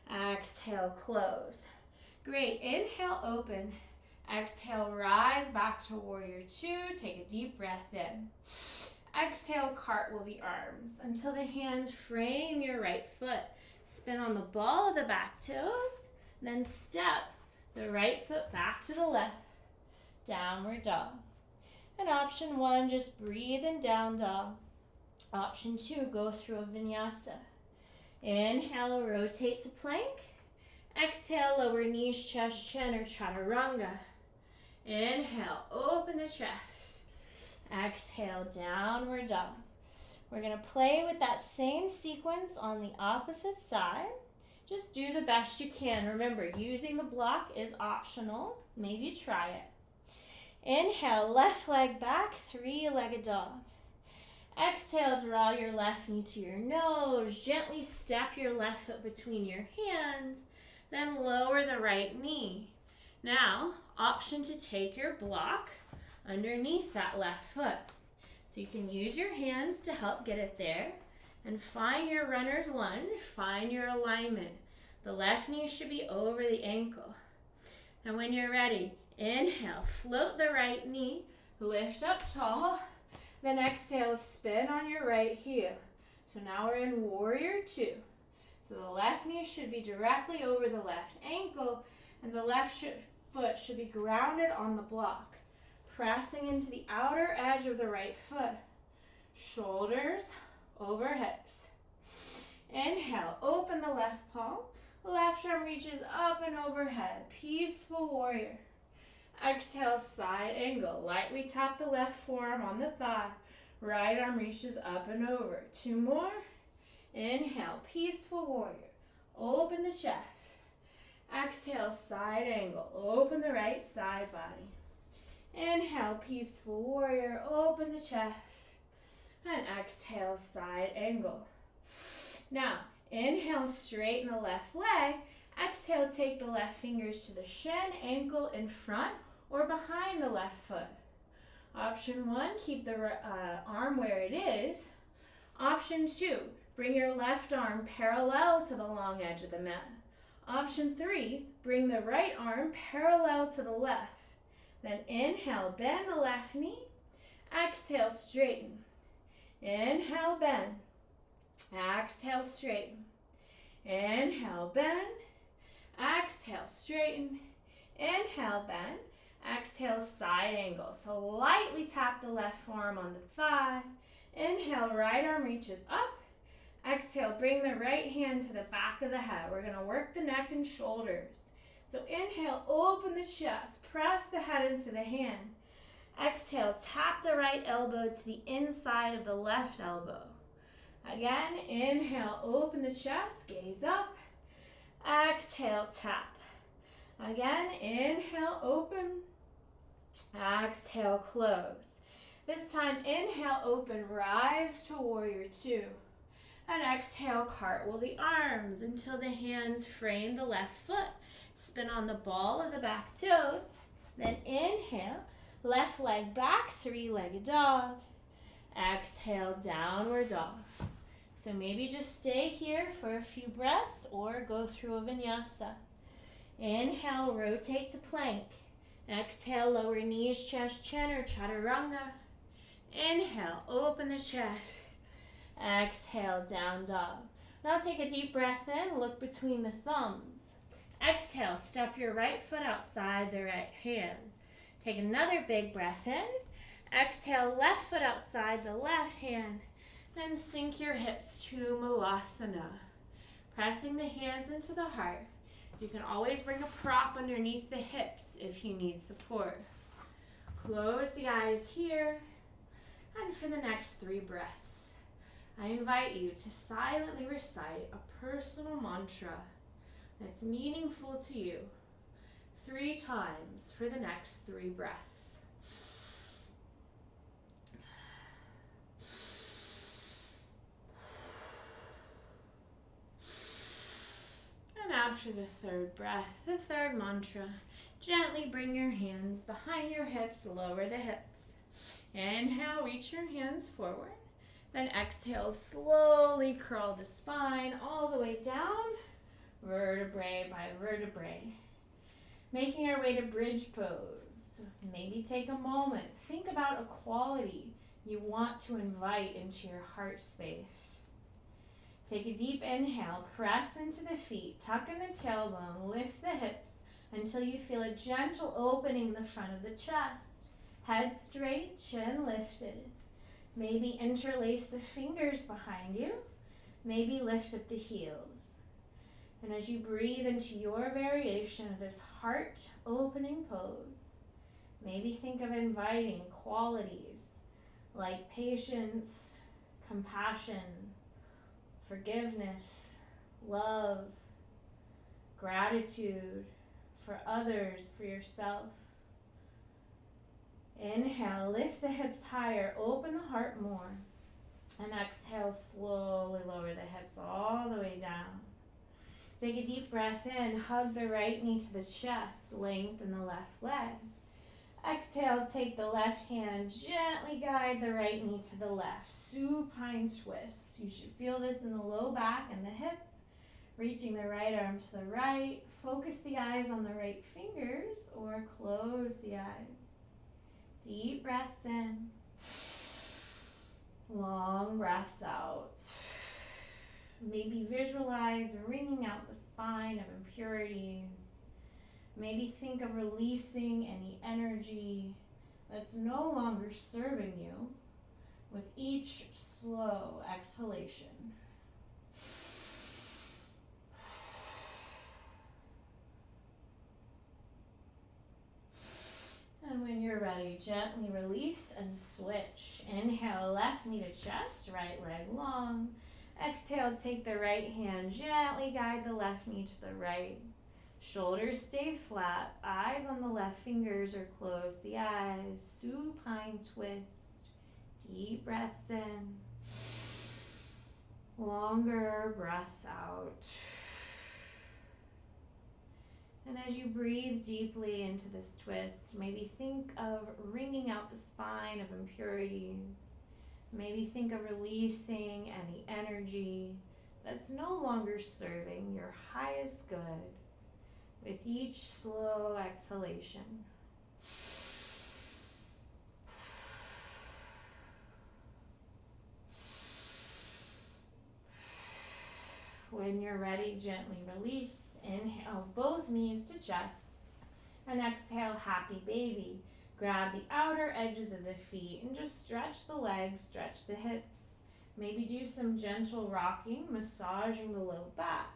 Speaker 1: Exhale, close. Great. Inhale, open. Exhale, rise back to warrior 2. Take a deep breath in. Exhale, cartwheel the arms until the hands frame your right foot. Spin on the ball of the back toes. Then step the right foot back to the left. Downward dog. And option 1, just breathe in down dog. Option 2, go through a vinyasa. Inhale, rotate to plank. Exhale, lower knees, chest, chin, or chaturanga. Inhale, open the chest. Exhale, downward dog. We're going to play with that same sequence on the opposite side. Just do the best you can. Remember, using the block is optional. Maybe try it. Inhale, left leg back, 3-legged dog. Exhale, draw your left knee to your nose. Gently step your left foot between your hands. Then lower the right knee. Now, option to take your block underneath that left foot. So you can use your hands to help get it there. And find your runner's lunge. Find your alignment. The left knee should be over the ankle. And when you're ready, inhale, float the right knee, lift up tall, then exhale, spin on your right heel. So now we're in warrior 2. So the left knee should be directly over the left ankle, and the left foot should be grounded on the block, pressing into the outer edge of the right foot. Shoulders over hips. Inhale, open the left palm. Left arm reaches up and overhead. Peaceful warrior. Exhale, side angle. Lightly tap the left forearm on the thigh. Right arm reaches up and over. 2 more. Inhale, peaceful warrior. Open the chest. Exhale, side angle. Open the right side body. Inhale, peaceful warrior. Open the chest. And exhale, side angle. Now, inhale, straighten the left leg. Exhale, take the left fingers to the shin, ankle in front or behind the left foot. Option 1, keep the arm where it is. Option 2, bring your left arm parallel to the long edge of the mat. Option 3, bring the right arm parallel to the left. Then inhale, bend the left knee. Exhale, straighten. Inhale, bend. Exhale, straighten. Inhale, bend. Exhale, straighten. Inhale, bend. Exhale, side angle. So lightly tap the left forearm on the thigh. Inhale, right arm reaches up. Exhale, bring the right hand to the back of the head. We're going to work the neck and shoulders. So inhale, open the chest. Press the head into the hand. Exhale, tap the right elbow to the inside of the left elbow. Again, inhale, open the chest, gaze up. Exhale, tap. Again, inhale, open. Exhale, close. This time, inhale, open, rise to warrior 2. And exhale, cartwheel the arms until the hands frame the left foot. Spin on the ball of the back toes. Then inhale, left leg back, 3-legged dog. Exhale, downward dog. So maybe just stay here for a few breaths or go through a vinyasa. Inhale, rotate to plank. Exhale, lower knees, chest, chin, or chaturanga. Inhale, open the chest. Exhale, down dog. Now take a deep breath in, look between the thumbs. Exhale, step your right foot outside the right hand. Take another big breath in. Exhale, left foot outside the left hand. Then sink your hips to Malasana. Pressing the hands into the heart. You can always bring a prop underneath the hips if you need support. Close the eyes here. And for the next 3 breaths, I invite you to silently recite a personal mantra that's meaningful to you 3 times for the next 3 breaths. And after the 3rd breath, the 3rd mantra, gently bring your hands behind your hips, lower the hips. Inhale, reach your hands forward. Then exhale, slowly curl the spine all the way down, vertebrae by vertebrae. Making our way to bridge pose. Maybe take a moment. Think about a quality you want to invite into your heart space. Take a deep inhale, press into the feet, tuck in the tailbone, lift the hips until you feel a gentle opening in the front of the chest. Head straight, chin lifted. Maybe interlace the fingers behind you. Maybe lift up the heels. And as you breathe into your variation of this heart-opening pose, maybe think of inviting qualities like patience, compassion, forgiveness, love, gratitude for others, for yourself. Inhale, lift the hips higher, open the heart more. And exhale, slowly lower the hips all the way down. Take a deep breath in, hug the right knee to the chest, lengthen the left leg. Exhale, take the left hand, gently guide the right knee to the left. Supine twist. You should feel this in the low back and the hip. Reaching the right arm to the right. Focus the eyes on the right fingers or close the eyes. Deep breaths in. Long breaths out. Maybe visualize wringing out the spine of impurities. Maybe think of releasing any energy that's no longer serving you with each slow exhalation. And when you're ready, gently release and switch. Inhale, left knee to chest, right leg long. Exhale, take the right hand, gently guide the left knee to the right. Shoulders stay flat, eyes on the left fingers or close the eyes. Supine twist. Deep breaths in. Longer breaths out. And as you breathe deeply into this twist, maybe think of wringing out the spine of impurities. Maybe think of releasing any energy that's no longer serving your highest good with each slow exhalation. When you're ready, gently release. Inhale, both knees to chest. And exhale, happy baby. Grab the outer edges of the feet and just stretch the legs, stretch the hips. Maybe do some gentle rocking, massaging the low back.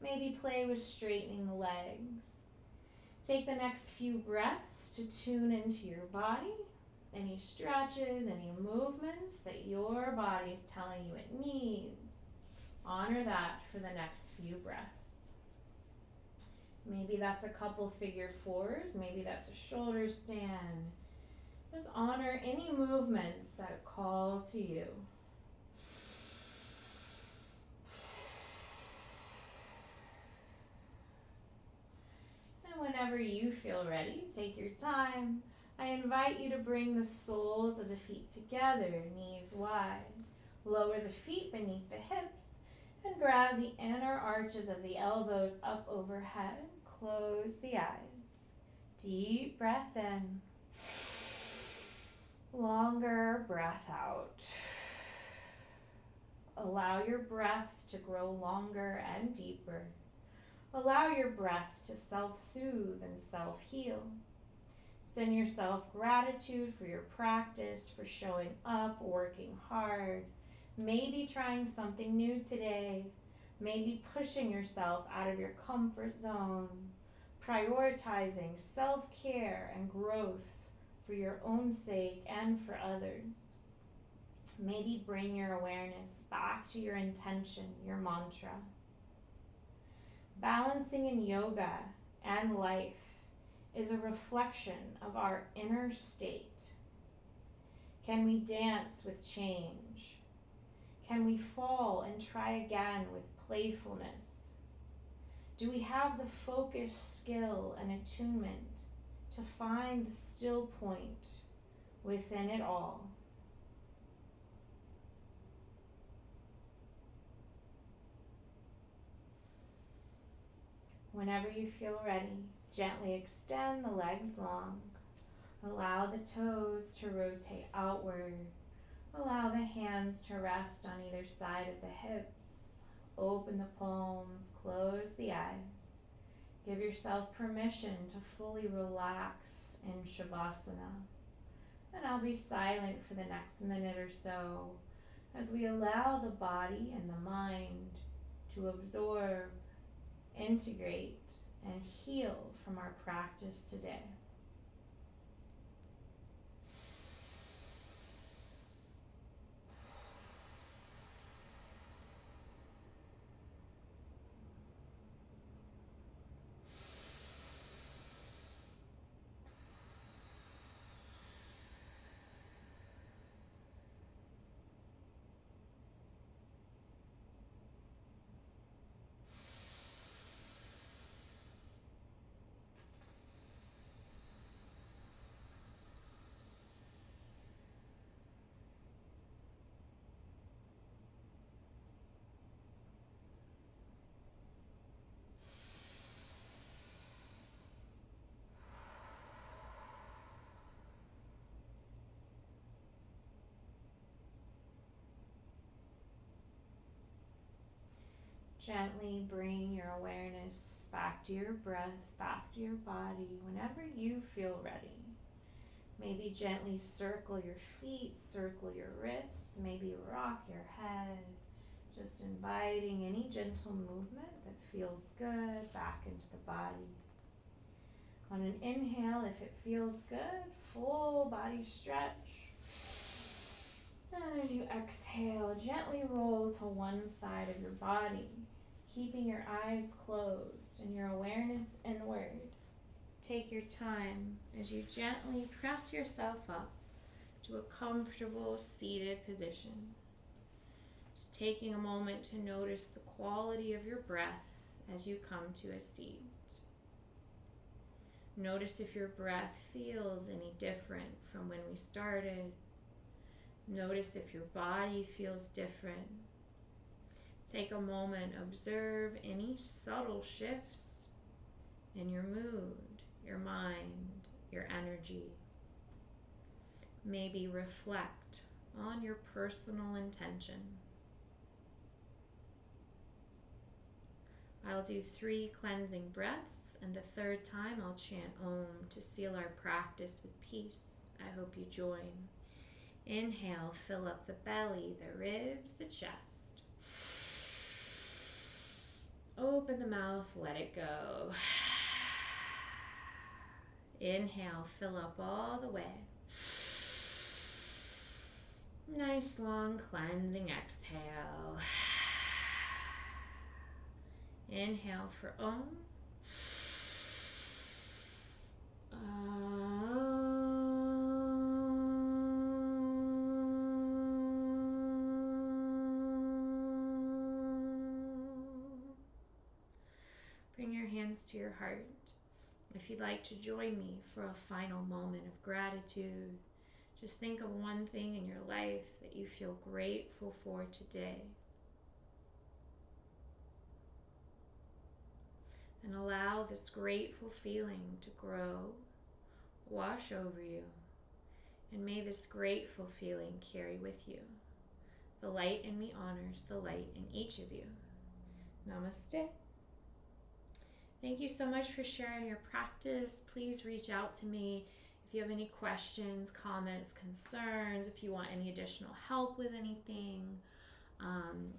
Speaker 1: Maybe play with straightening the legs. Take the next few breaths to tune into your body. Any stretches, any movements that your body's telling you it needs. Honor that for the next few breaths. Maybe that's a couple figure fours. Maybe that's a shoulder stand. Just honor any movements that call to you. And whenever you feel ready, take your time. I invite you to bring the soles of the feet together, knees wide. Lower the feet beneath the hips. And grab the inner arches of the elbows up overhead. Close the eyes. Deep breath in. Longer breath out. Allow your breath to grow longer and deeper. Allow your breath to self-soothe and self-heal. Send yourself gratitude for your practice, for showing up, working hard. Maybe trying something new today. Maybe pushing yourself out of your comfort zone. Prioritizing self-care and growth for your own sake and for others. Maybe bring your awareness back to your intention, your mantra. Balancing in yoga and life is a reflection of our inner state. Can we dance with change? Can we fall and try again with playfulness? Do we have the focus, skill, and attunement to find the still point within it all? Whenever you feel ready, gently extend the legs long. Allow the toes to rotate outward. Allow the hands to rest on either side of the hips. Open the palms, close the eyes. Give yourself permission to fully relax in Shavasana. And I'll be silent for the next minute or so as we allow the body and the mind to absorb, integrate, and heal from our practice today. Gently bring your awareness back to your breath, back to your body, whenever you feel ready. Maybe gently circle your feet, circle your wrists, maybe rock your head, just inviting any gentle movement that feels good back into the body. On an inhale, if it feels good, full body stretch. And as you exhale, gently roll to one side of your body, keeping your eyes closed and your awareness inward. Take your time as you gently press yourself up to a comfortable seated position. Just taking a moment to notice the quality of your breath as you come to a seat. Notice if your breath feels any different from when we started. Notice if your body feels different. Take a moment, observe any subtle shifts in your mood, your mind, your energy. Maybe reflect on your personal intention. I'll do 3 cleansing breaths, and the third time I'll chant Om to seal our practice with peace. I hope you join. Inhale, fill up the belly, the ribs, the chest. Open the mouth, let it go. Inhale, fill up all the way. Nice long cleansing exhale. Inhale for Om. Bring your hands to your heart. If you'd like to join me for a final moment of gratitude, just think of one thing in your life that you feel grateful for today. And allow this grateful feeling to grow, wash over you, and may this grateful feeling carry with you. The light in me honors the light in each of you. Namaste. Thank you so much for sharing your practice. Please reach out to me if you have any questions, comments, concerns, if you want any additional help with anything.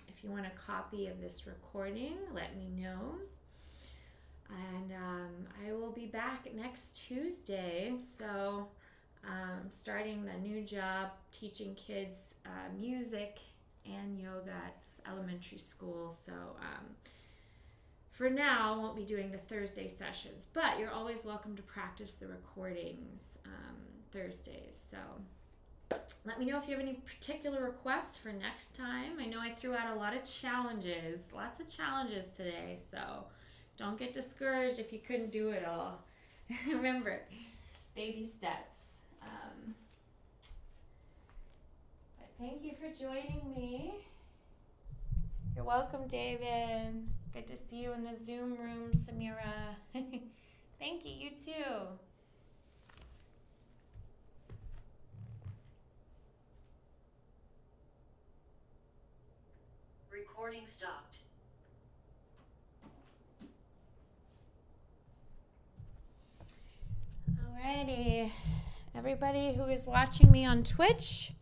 Speaker 1: If you want a copy of this recording, let me know. And I will be back next Tuesday, so starting a new job teaching kids music and yoga at this elementary school. So for now, I won't be doing the Thursday sessions, but you're always welcome to practice the recordings Thursdays. So let me know if you have any particular requests for next time. I know I threw out a lot of challenges, lots of challenges today, so don't get discouraged if you couldn't do it all. Remember, baby steps. But thank you for joining me. You're welcome, David. Good to see you in the Zoom room, Samira. Thank you, you too.
Speaker 2: Recording stopped.
Speaker 1: Alrighty, everybody who is watching me on Twitch,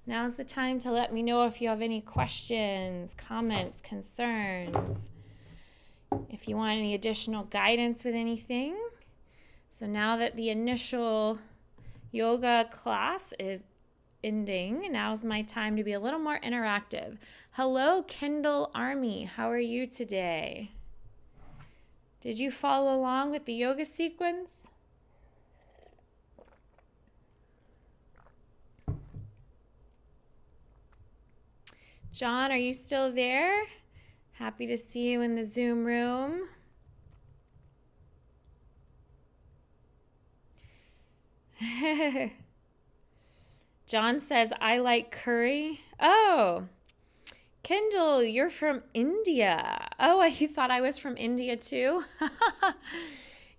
Speaker 1: now's the time to let me know if you have any questions, comments, concerns, if you want any additional guidance with anything. So now that the initial yoga class is ending, now's my time to be a little more interactive. Hello, Kendall Army. How are you today? Did you follow along with the yoga sequence? John, are you still there? Happy to see you in the Zoom room. John says, I like curry. Oh, Kendall, you're from India. Oh, you thought I was from India too?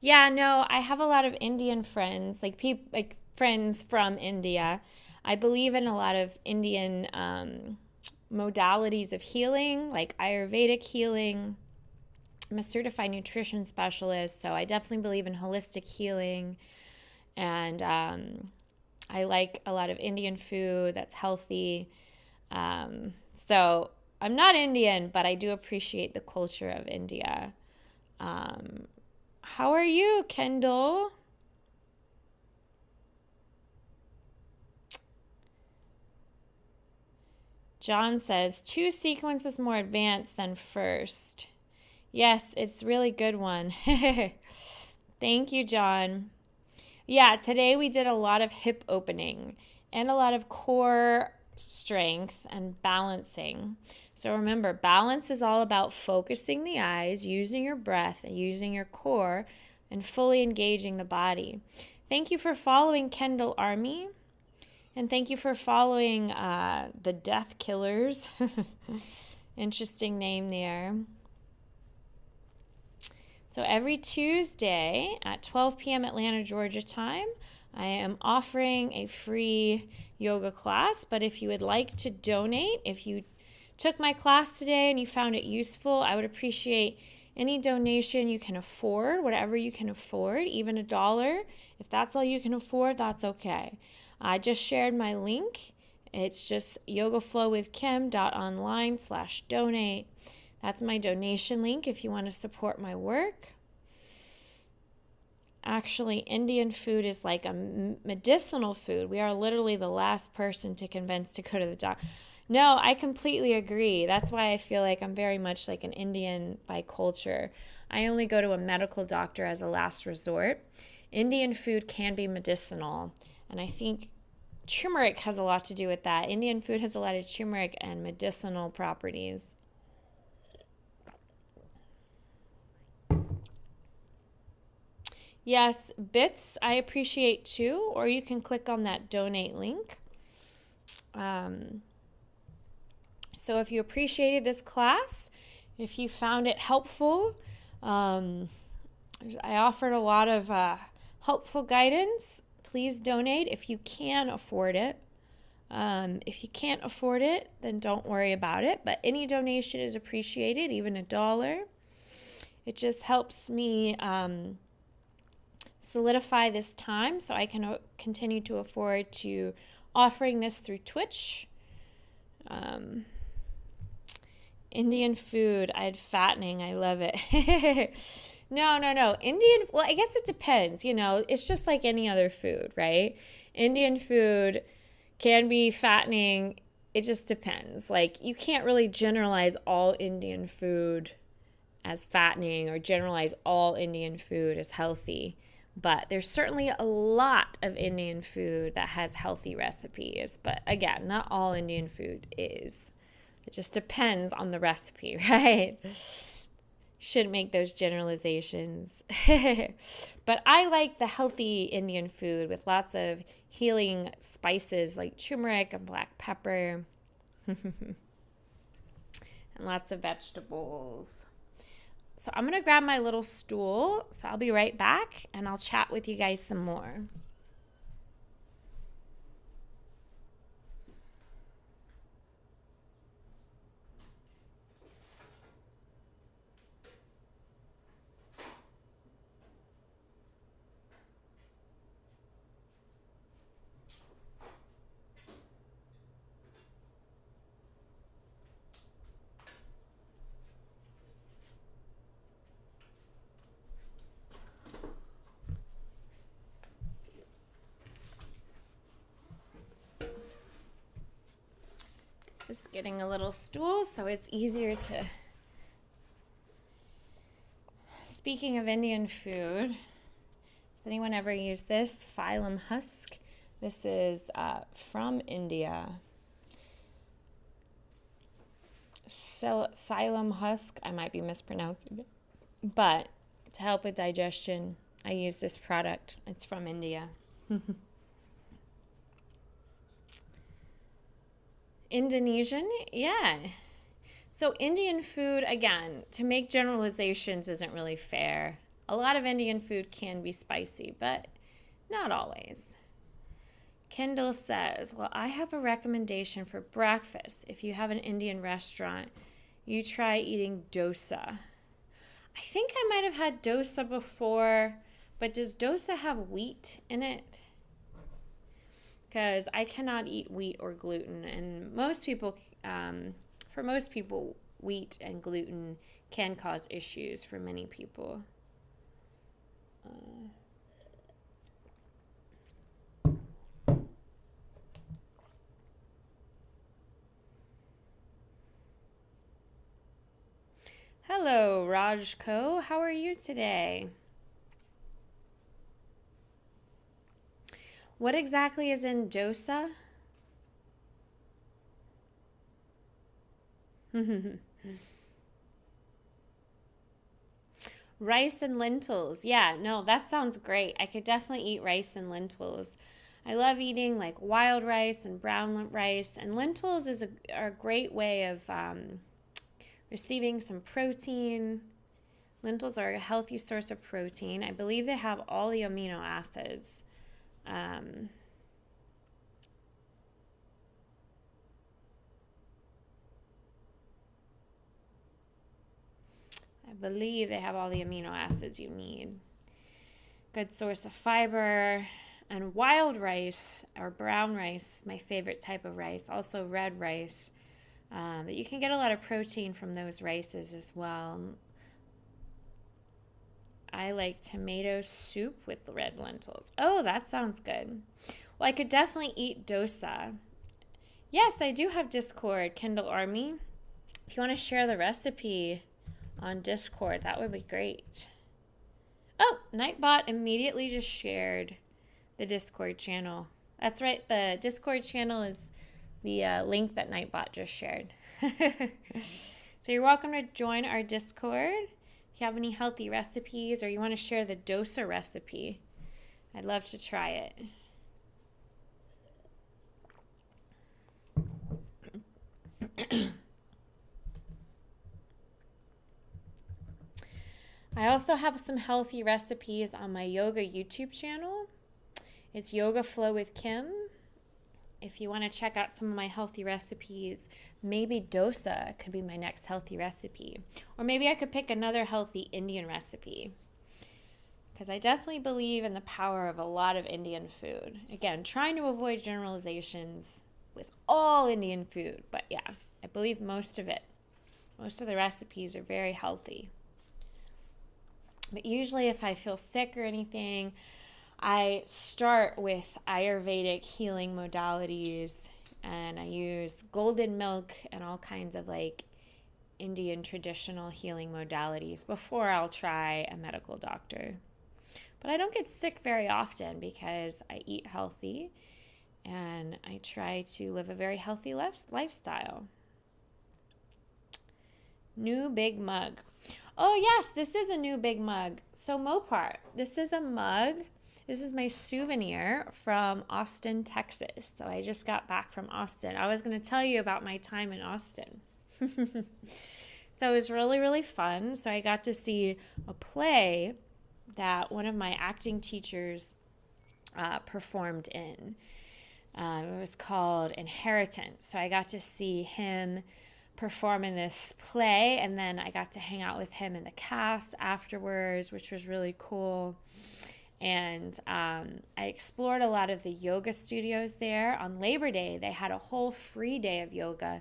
Speaker 1: Yeah, no, I have a lot of Indian friends, like friends from India. I believe in a lot of Indian modalities of healing, like Ayurvedic healing. I'm a certified nutrition specialist, so I definitely believe in holistic healing. And I like a lot of Indian food that's healthy. So I'm not Indian, but I do appreciate the culture of India. How are you, Kendall? John says, 2 sequences more advanced than first. Yes, it's a really good one. Thank you, John. Yeah, today we did a lot of hip opening and a lot of core strength and balancing. So remember, balance is all about focusing the eyes, using your breath, and using your core, and fully engaging the body. Thank you for following Kendall Army. And thank you for following the Death Killers. Interesting name there. So every Tuesday at 12 p.m. Atlanta, Georgia time, I am offering a free yoga class. But if you would like to donate, if you took my class today and you found it useful, I would appreciate any donation you can afford, whatever you can afford, even $1. If that's all you can afford, that's okay. I just shared my link. It's just yogaflowwithkim.online/donate. That's my donation link if you want to support my work. Actually, Indian food is like a medicinal food. We are literally the last person to convince to go to the doctor. No, I completely agree. That's why I feel like I'm very much like an Indian by culture. I only go to a medical doctor as a last resort. Indian food can be medicinal. And I think turmeric has a lot to do with that. Indian food has a lot of turmeric and medicinal properties. Yes, bits I appreciate too, or you can click on that donate link. So if you appreciated this class, if you found it helpful, I offered a lot of helpful guidance. Please donate if you can afford it. If you can't afford it, then don't worry about it. But any donation is appreciated, even $1. It just helps me solidify this time so I can continue to afford to offering this through Twitch. Indian food, I had fattening. I love it. No. Well, I guess it depends. It's just like any other food, right? Indian food can be fattening. It just depends. Like, you can't really generalize all Indian food as fattening or generalize all Indian food as healthy. But there's certainly a lot of Indian food that has healthy recipes. But again, not all Indian food is. It just depends on the recipe, right? Shouldn't make those generalizations. But I like the healthy Indian food with lots of healing spices like turmeric and black pepper and lots of vegetables. So I'm going to grab my little stool. So I'll be right back and I'll chat with you guys some more. Just getting a little stool so it's easier to... Speaking of Indian food, does anyone ever use this? Phylum husk. This is from India. Xylem husk. I might be mispronouncing it. But to help with digestion, I use this product. It's from India. Indonesian? Yeah. So Indian food, again, to make generalizations isn't really fair. A lot of Indian food can be spicy, but not always. Kendall says, well, I have a recommendation for breakfast. If you have an Indian restaurant, you try eating dosa. I think I might have had dosa before, but does dosa have wheat in it? Because I cannot eat wheat or gluten, and for most people, wheat and gluten can cause issues for many people. Hello, Rajko. How are you today? What exactly is in dosa? Rice and lentils. Yeah, no, that sounds great. I could definitely eat rice and lentils. I love eating like wild rice and brown rice, and lentils is a great way of receiving some protein. Lentils are a healthy source of protein. I believe they have all the amino acids. I believe they have all the amino acids you need. Good source of fiber. And wild rice or brown rice, my favorite type of rice. Also red rice. But you can get a lot of protein from those rices as well. I like tomato soup with red lentils. Oh, that sounds good. Well, I could definitely eat dosa. Yes, I do have Discord, Kendall Army. If you want to share the recipe on Discord, that would be great. Oh, Nightbot immediately just shared the Discord channel. That's right, the Discord channel is the link that Nightbot just shared. So you're welcome to join our Discord. If you have any healthy recipes or you want to share the dosa recipe, I'd love to try it. I also have some healthy recipes on my yoga YouTube channel. It's Yoga Flow with Kim. If you want to check out some of my healthy recipes, maybe dosa could be my next healthy recipe. Or maybe I could pick another healthy Indian recipe. Because I definitely believe in the power of a lot of Indian food. Again, trying to avoid generalizations with all Indian food. But yeah, I believe most of the recipes are very healthy. But usually if I feel sick or anything, I start with Ayurvedic healing modalities, and I use golden milk and all kinds of like Indian traditional healing modalities before I'll try a medical doctor. But I don't get sick very often because I eat healthy and I try to live a very healthy lifestyle. New big mug. Oh yes, this is a new big mug. So Mopar, this is a mug. This is my souvenir from Austin, Texas. So I just got back from Austin. I was going to tell you about my time in Austin. So it was really, really fun. So I got to see a play that one of my acting teachers performed in. It was called Inheritance. So I got to see him perform in this play, and then I got to hang out with him in the cast afterwards, which was really cool. And I explored a lot of the yoga studios there. On Labor Day, they had a whole free day of yoga.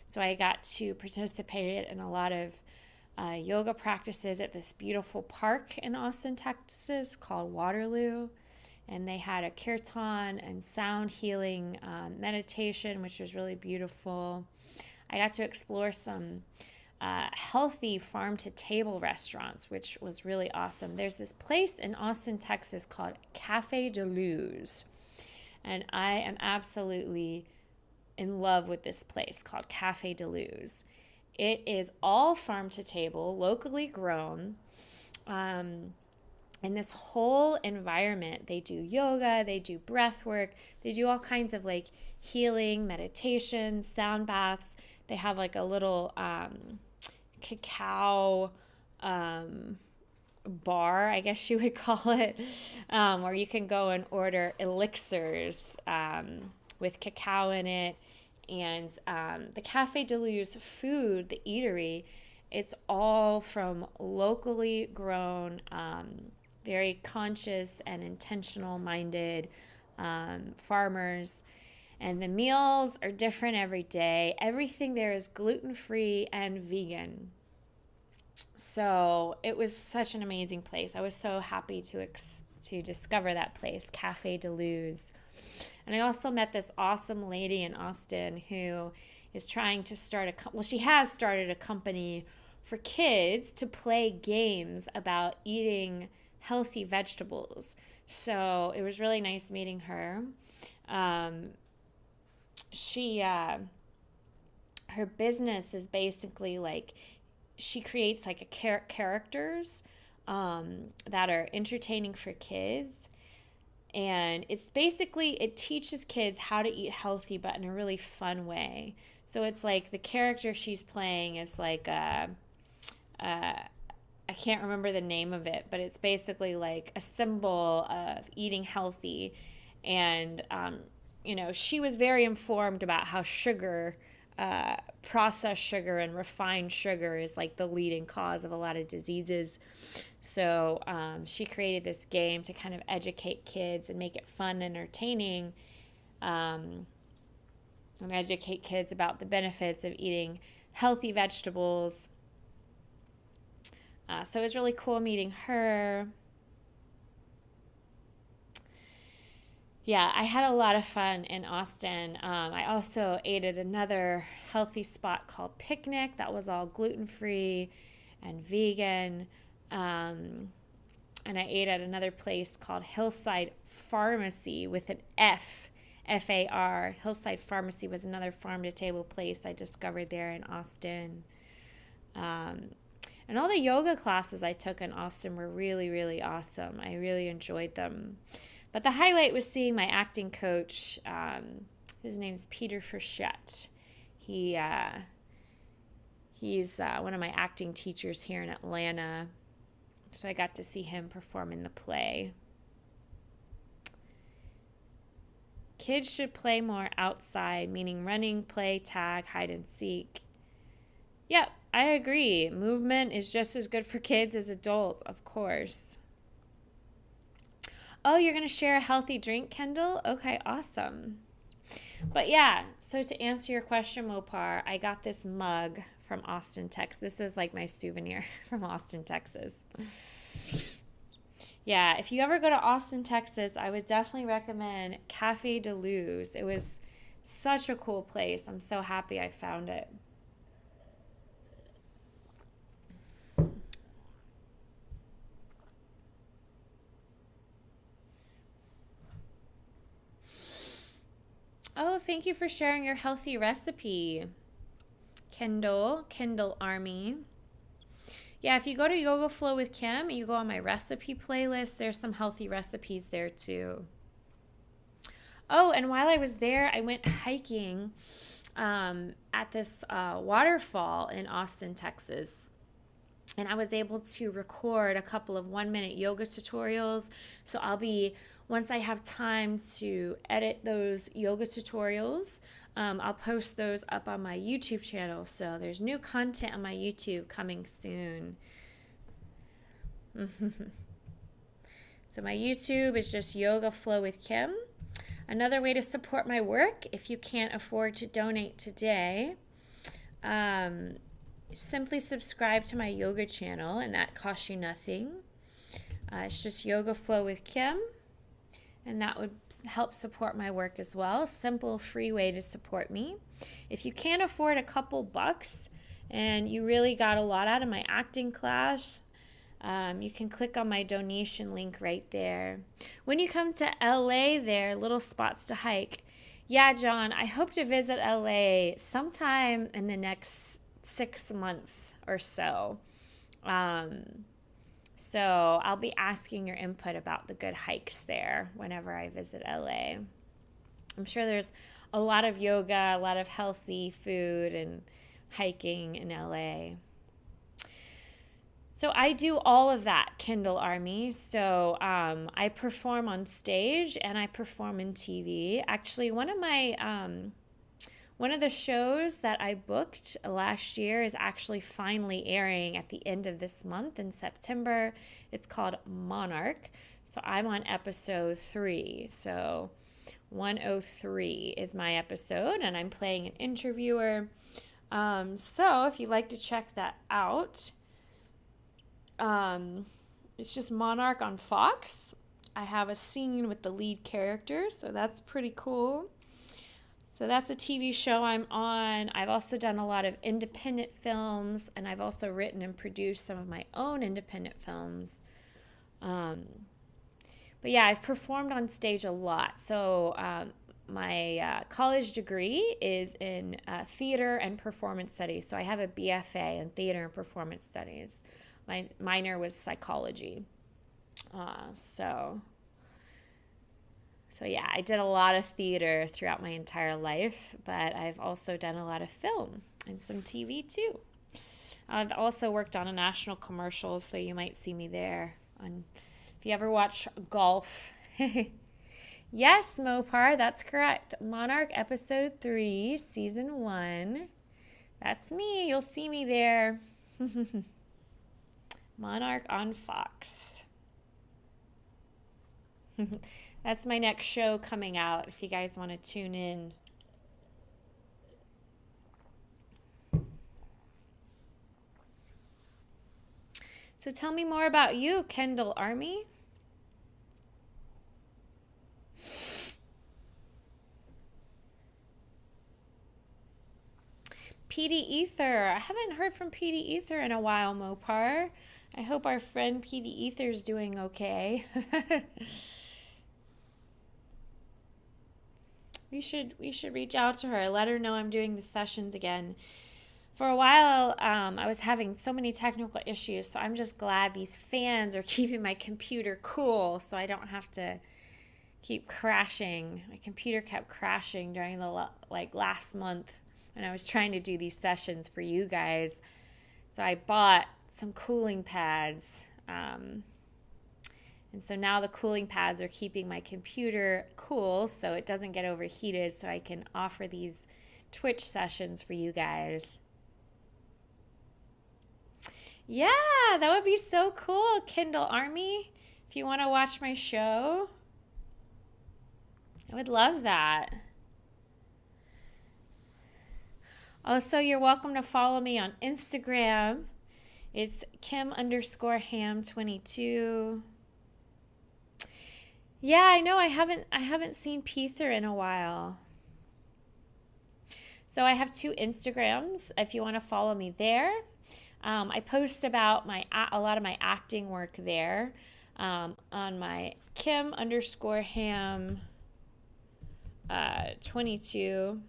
Speaker 1: So I got to participate in a lot of yoga practices at this beautiful park in Austin, Texas called Waterloo. And they had a kirtan and sound healing meditation, which was really beautiful. I got to explore some healthy farm-to-table restaurants, which was really awesome. There's this place in Austin, Texas called Cafe de Luz, and I am absolutely in love with this place called Cafe de Luz. It is all farm-to-table, locally grown. In this whole environment, they do yoga, they do breath work, they do all kinds of like healing, meditation, sound baths. They have like a little cacao bar, I guess you would call it, where you can go and order elixirs with cacao in it. And the Cafe de Luz food, the eatery, it's all from locally grown, very conscious and intentional minded farmers. And the meals are different every day. Everything there is gluten-free and vegan. So it was such an amazing place. I was so happy to discover that place, Cafe de Luz. And I also met this awesome lady in Austin who is trying to start she has started a company for kids to play games about eating healthy vegetables. So it was really nice meeting her. Her business is basically like she creates like characters that are entertaining for kids, and it's basically it teaches kids how to eat healthy but in a really fun way. So it's like the character she's playing is like I can't remember the name of it, but it's basically like a symbol of eating healthy. And she was very informed about how sugar, processed sugar and refined sugar is like the leading cause of a lot of diseases. So she created this game to kind of educate kids and make it fun and entertaining, and educate kids about the benefits of eating healthy vegetables. So it was really cool meeting her. Yeah, I had a lot of fun in Austin. I also ate at another healthy spot called Picnic that was all gluten-free and vegan. And I ate at another place called Hillside Pharmacy with an F, F-A-R. Hillside Pharmacy was another farm-to-table place I discovered there in Austin. And all the yoga classes I took in Austin were really, really awesome. I really enjoyed them. But the highlight was seeing my acting coach. His name's Peter Frechette. He's one of my acting teachers here in Atlanta. So I got to see him perform in the play. Kids should play more outside, meaning running, play, tag, hide and seek. Yep, I agree. Movement is just as good for kids as adults, of course. Oh, you're going to share a healthy drink, Kendall? Okay, awesome. But yeah, so to answer your question, Mopar, I got this mug from Austin, Texas. This is like my souvenir from Austin, Texas. Yeah, if you ever go to Austin, Texas, I would definitely recommend Cafe de Luz. It was such a cool place. I'm so happy I found it. Oh, thank you for sharing your healthy recipe, Kendall Army. Yeah, if you go to Yoga Flow with Kim, you go on my recipe playlist, there's some healthy recipes there too. Oh, and while I was there, I went hiking at this waterfall in Austin, Texas. And I was able to record a couple of 1 minute yoga tutorials. So once I have time to edit those yoga tutorials, I'll post those up on my YouTube channel. So there's new content on my YouTube coming soon. So my YouTube is just Yoga Flow with Kim. Another way to support my work, if you can't afford to donate today, simply subscribe to my yoga channel, and that costs you nothing. It's just Yoga Flow with Kim, and that would help support my work as well. Simple, free way to support me. If you can't afford a couple bucks and you really got a lot out of my acting class, you can click on my donation link right there. When you come to LA, there are little spots to hike. Yeah, John, I hope to visit LA sometime in the next 6 months or so. So I'll be asking your input about the good hikes there whenever I visit LA. I'm sure there's a lot of yoga, a lot of healthy food and hiking in LA. So I do all of that, Kindle Army. So I perform on stage and I perform in TV. Actually, one of the shows that I booked last year is actually finally airing at the end of this month in September. It's called Monarch. So I'm on episode 3. So 103 is my episode, and I'm playing an interviewer. So if you'd like to check that out, it's just Monarch on Fox. I have a scene with the lead character, so that's pretty cool. So that's a TV show I'm on. I've also done a lot of independent films, and I've also written and produced some of my own independent films. But yeah, I've performed on stage a lot. So my college degree is in theater and performance studies. So I have a BFA in theater and performance studies. My minor was psychology. So yeah, I did a lot of theater throughout my entire life, but I've also done a lot of film and some TV too. I've also worked on a national commercial, so you might see me there. If you ever watch golf. Yes, Mopar, that's correct. Monarch Episode 3, Season 1. That's me. You'll see me there. Monarch on Fox. That's my next show coming out if you guys want to tune in. So tell me more about you, Kendall Army. PD Ether. I haven't heard from PD Ether in a while, Mopar. I hope our friend PD Ether's doing okay. We should reach out to her, let her know I'm doing the sessions again. For a while, I was having so many technical issues, so I'm just glad these fans are keeping my computer cool so I don't have to keep crashing. My computer kept crashing during the last month when I was trying to do these sessions for you guys. So I bought some cooling pads. And so now the cooling pads are keeping my computer cool so it doesn't get overheated, so I can offer these Twitch sessions for you guys. Yeah, that would be so cool, Kindle Army. If you want to watch my show, I would love that. Also, you're welcome to follow me on Instagram. It's Kim_Ham22. Yeah, I know. I haven't seen Peter in a while. So I have two Instagrams if you want to follow me there. I post about a lot of my acting work there on my Kim underscore Ham 22,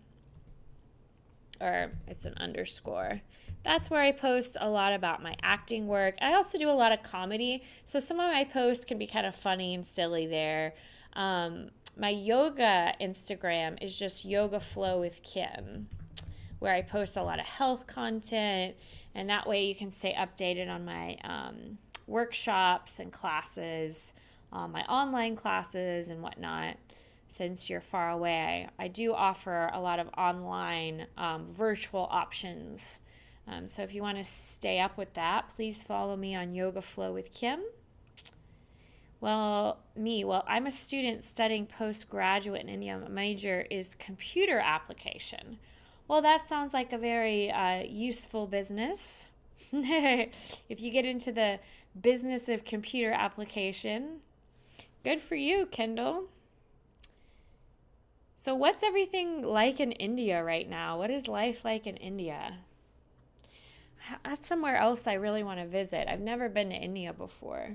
Speaker 1: or it's an underscore. That's where I post a lot about my acting work. I also do a lot of comedy, so some of my posts can be kind of funny and silly there. My yoga Instagram is just Yoga Flow with Kim, where I post a lot of health content, and that way you can stay updated on my workshops and classes, my online classes and whatnot. Since you're far away, I do offer a lot of online virtual options. So if you want to stay up with that, please follow me on Yoga Flow with Kim. Well, I'm a student studying postgraduate in India. My major is computer application. Well, that sounds like a very useful business. If you get into the business of computer application, good for you, Kendall. So what's everything like in India right now? What is life like in India? That's somewhere else I really want to visit. I've never been to India before.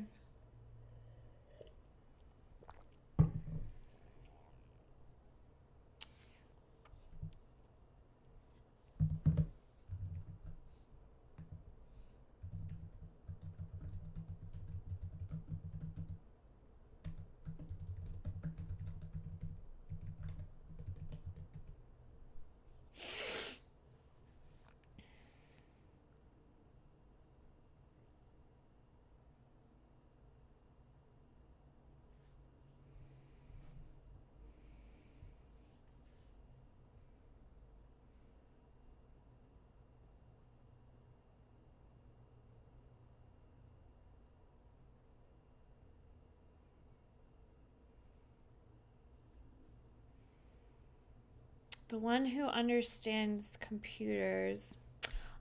Speaker 1: The one who understands computers.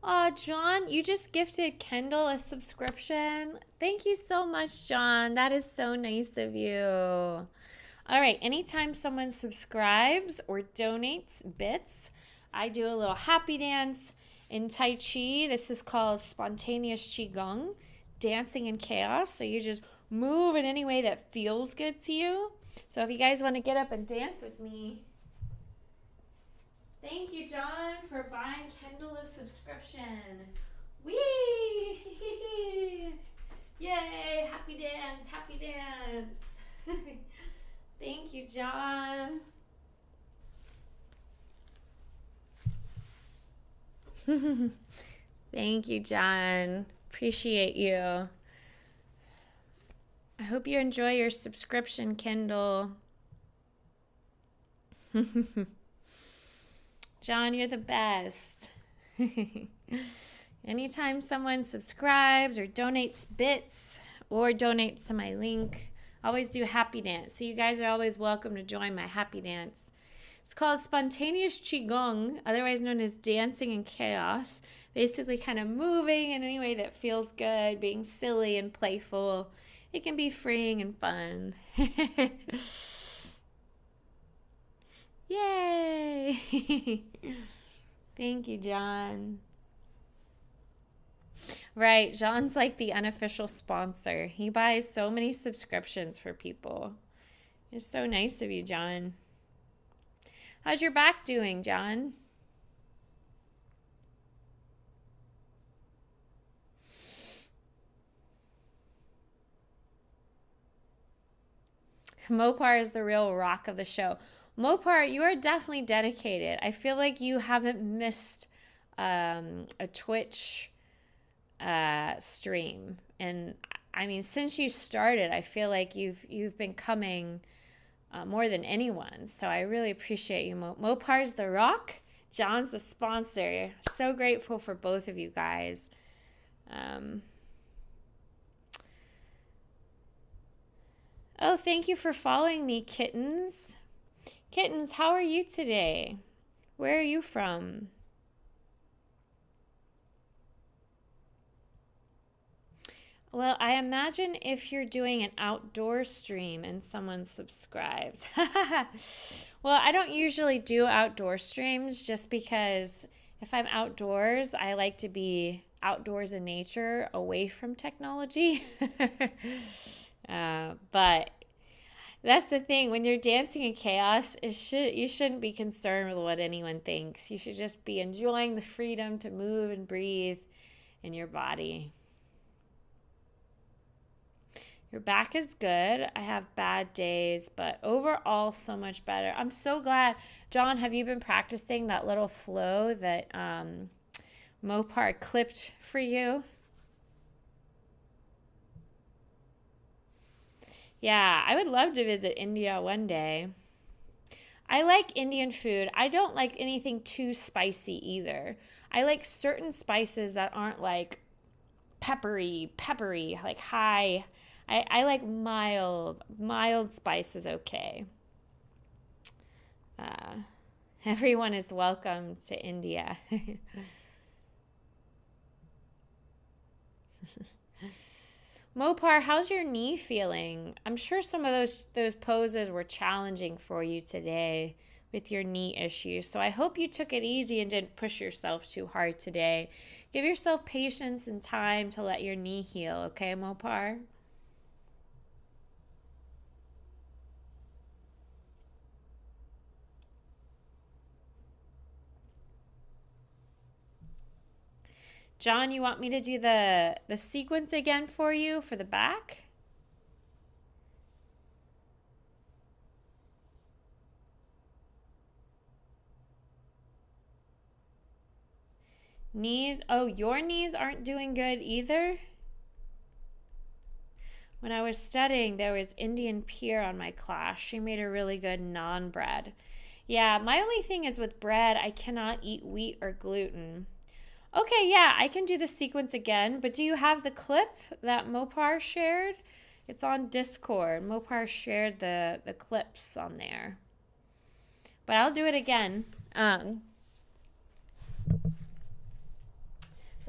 Speaker 1: Oh, John, you just gifted Kendall a subscription. Thank you so much, John. That is so nice of you. All right, anytime someone subscribes or donates bits, I do a little happy dance in Tai Chi. This is called spontaneous Qigong, dancing in chaos. So you just move in any way that feels good to you. So if you guys want to get up and dance with me. Thank you, John, for buying Kendall a subscription. Whee! Yay! Happy dance, happy dance. Thank you, John. Thank you, John. Appreciate you. I hope you enjoy your subscription, Kendall. John, you're the best. Anytime someone subscribes or donates bits or donates to my link, I always do happy dance. So you guys are always welcome to join my happy dance. It's called spontaneous Qigong, otherwise known as dancing in chaos. Basically kind of moving in any way that feels good, being silly and playful. It can be freeing and fun. Yay! Thank you, John. Right, John's like the unofficial sponsor. He buys so many subscriptions for people. It's so nice of you, John. How's your back doing, John? Mopar is the real rock of the show. Mopar, you are definitely dedicated. I feel like you haven't missed a Twitch stream, and I mean, since you started, I feel like you've been coming more than anyone. So I really appreciate you. Mopar's the rock. John's the sponsor. So grateful for both of you guys. Oh, thank you for following me, kittens. Kittens, how are you today? Where are you from? Well, I imagine if you're doing an outdoor stream and someone subscribes. Well, I don't usually do outdoor streams just because if I'm outdoors, I like to be outdoors in nature, away from technology. But that's the thing. When you're dancing in chaos, you shouldn't be concerned with what anyone thinks. You should just be enjoying the freedom to move and breathe in your body. Your back is good. I have bad days, but overall, so much better. I'm so glad. John, have you been practicing that little flow that Mopar clipped for you? Yeah, I would love to visit India one day. I like Indian food. I don't like anything too spicy either. I like certain spices that aren't like peppery, like high. I like mild spice is okay. Uh, Everyone is welcome to India. Mopar, how's your knee feeling? I'm sure some of those poses were challenging for you today with your knee issues. So I hope you took it easy and didn't push yourself too hard today. Give yourself patience and time to let your knee heal, okay, Mopar? John, you want me to do the sequence again for you for the back? Knees. Oh, your knees aren't doing good either? When I was studying, there was Indian Peer on my class. She made a really good naan bread. Yeah, my only thing is with bread, I cannot eat wheat or gluten. Okay, yeah, I can do the sequence again, but do you have the clip that Mopar shared? It's on Discord. Mopar shared the clips on there. But I'll do it again. So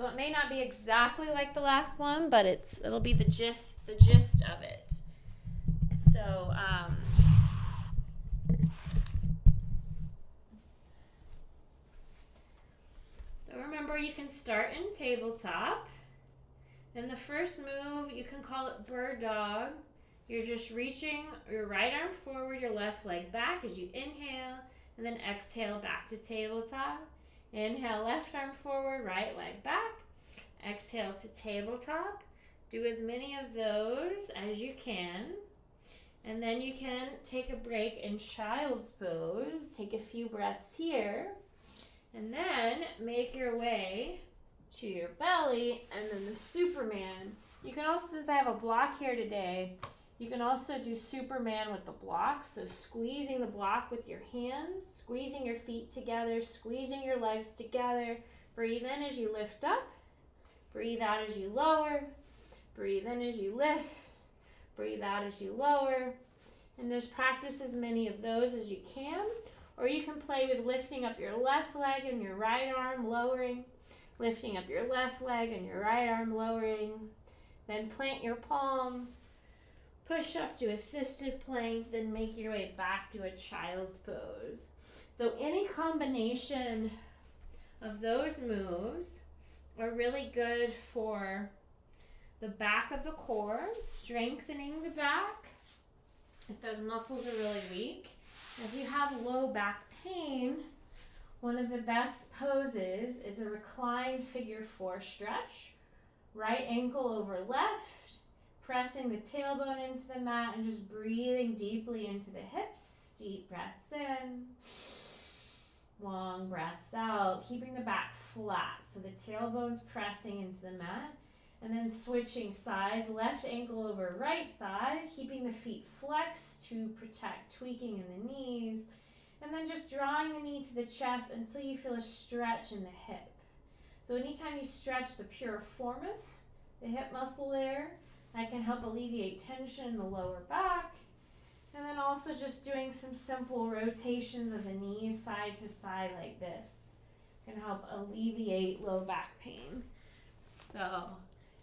Speaker 1: it may not be exactly like the last one, but it'll be the gist of it. So remember, you can start in tabletop. Then the first move, you can call it bird dog. You're just reaching your right arm forward, your left leg back as you inhale, and then exhale back to tabletop. Inhale, left arm forward, right leg back. Exhale to tabletop. Do as many of those as you can. And then you can take a break in child's pose. Take a few breaths here. And then make your way to your belly and then the Superman. You can also, since I have a block here today, you can also do Superman with the block. So squeezing the block with your hands, squeezing your feet together, squeezing your legs together. Breathe in as you lift up. Breathe out as you lower. Breathe in as you lift. Breathe out as you lower. And just practice as many of those as you can. Or you can play with lifting up your left leg and your right arm, lowering. Lifting up your left leg and your right arm, lowering. Then plant your palms. Push up to assisted plank, then make your way back to a child's pose. So any combination of those moves are really good for the back of the core, strengthening the back if those muscles are really weak. If you have low back pain, one of the best poses is a reclined figure 4 stretch. Right ankle over left, pressing the tailbone into the mat and just breathing deeply into the hips. Deep breaths in, long breaths out, keeping the back flat so the tailbone's pressing into the mat. And then switching sides, left ankle over right thigh, keeping the feet flexed to protect tweaking in the knees. And then just drawing the knee to the chest until you feel a stretch in the hip. So anytime you stretch the piriformis, the hip muscle there, that can help alleviate tension in the lower back. And then also just doing some simple rotations of the knees side to side like this can help alleviate low back pain. So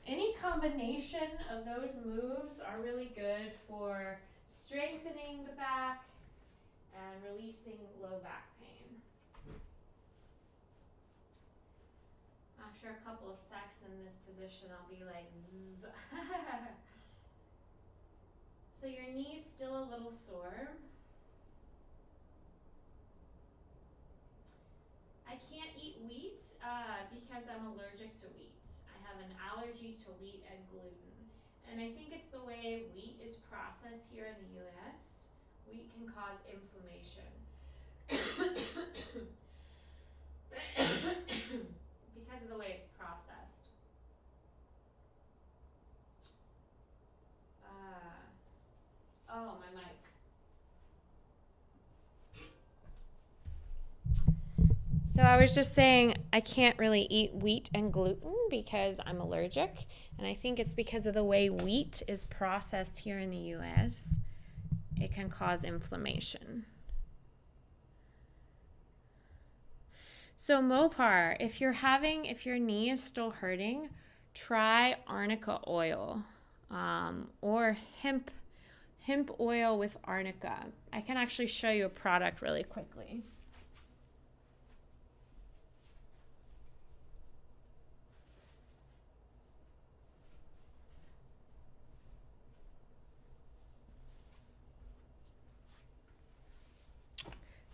Speaker 1: any combination combination of those moves are really good for strengthening the back and releasing low back pain. After a couple of secs in this position, I'll be like zzz. So your knee's still a little sore. I can't eat wheat because I'm allergic to wheat. I have an allergy to wheat and gluten. And I think it's the way wheat is processed here in the US. Wheat can cause inflammation. Because of the way it's processed. Oh, my mic. So I was just saying I can't really eat wheat and gluten because I'm allergic. And I think it's because of the way wheat is processed here in the US. It can cause inflammation. So Mopar, if your knee is still hurting, try arnica oil or hemp oil with arnica. I can actually show you a product really quickly.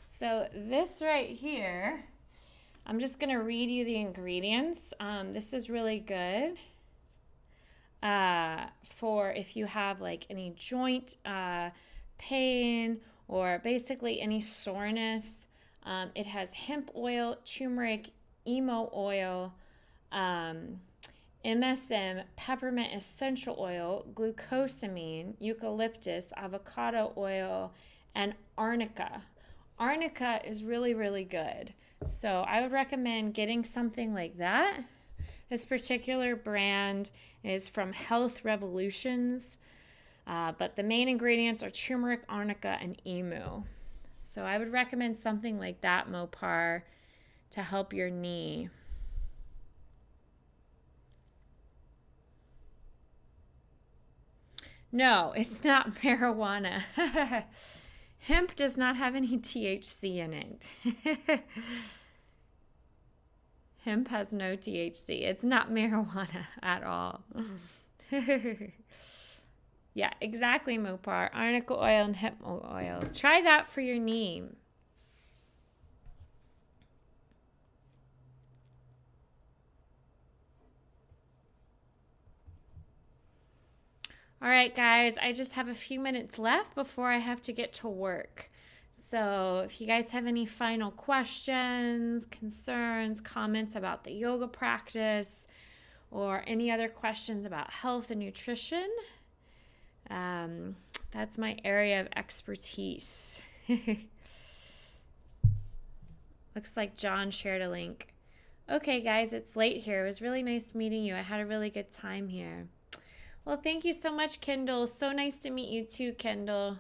Speaker 1: So this right here, I'm just going to read you the ingredients. This is really good for if you have like any joint pain or basically any soreness. It has hemp oil, turmeric, emo oil, MSM, peppermint essential oil, glucosamine, eucalyptus, avocado oil, and arnica. Arnica is really, really good. So I would recommend getting something like that. This particular brand is from Health Revolutions, but the main ingredients are turmeric, arnica, and emu. So I would recommend something like that, Mopar, to help your knee. No, it's not marijuana. Hemp does not have any THC in it. Hemp has no THC. It's not marijuana at all. Yeah, exactly, Mopar. Arnica oil and hemp oil. Try that for your knee. All right, guys, I just have a few minutes left before I have to get to work. So if you guys have any final questions, concerns, comments about the yoga practice, or any other questions about health and nutrition, that's my area of expertise. Looks like John shared a link. Okay, guys, it's late here. It was really nice meeting you. I had a really good time here. Well, thank you so much, Kendall. So nice to meet you too, Kendall.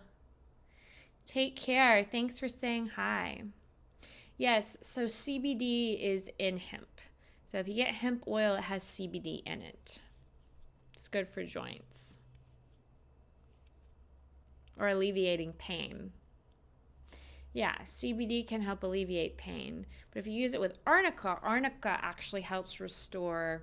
Speaker 1: Take care. Thanks for saying hi. Yes, so CBD is in hemp. So if you get hemp oil, it has CBD in it. It's good for joints or alleviating pain. Yeah, CBD can help alleviate pain. But if you use it with arnica, arnica actually helps restore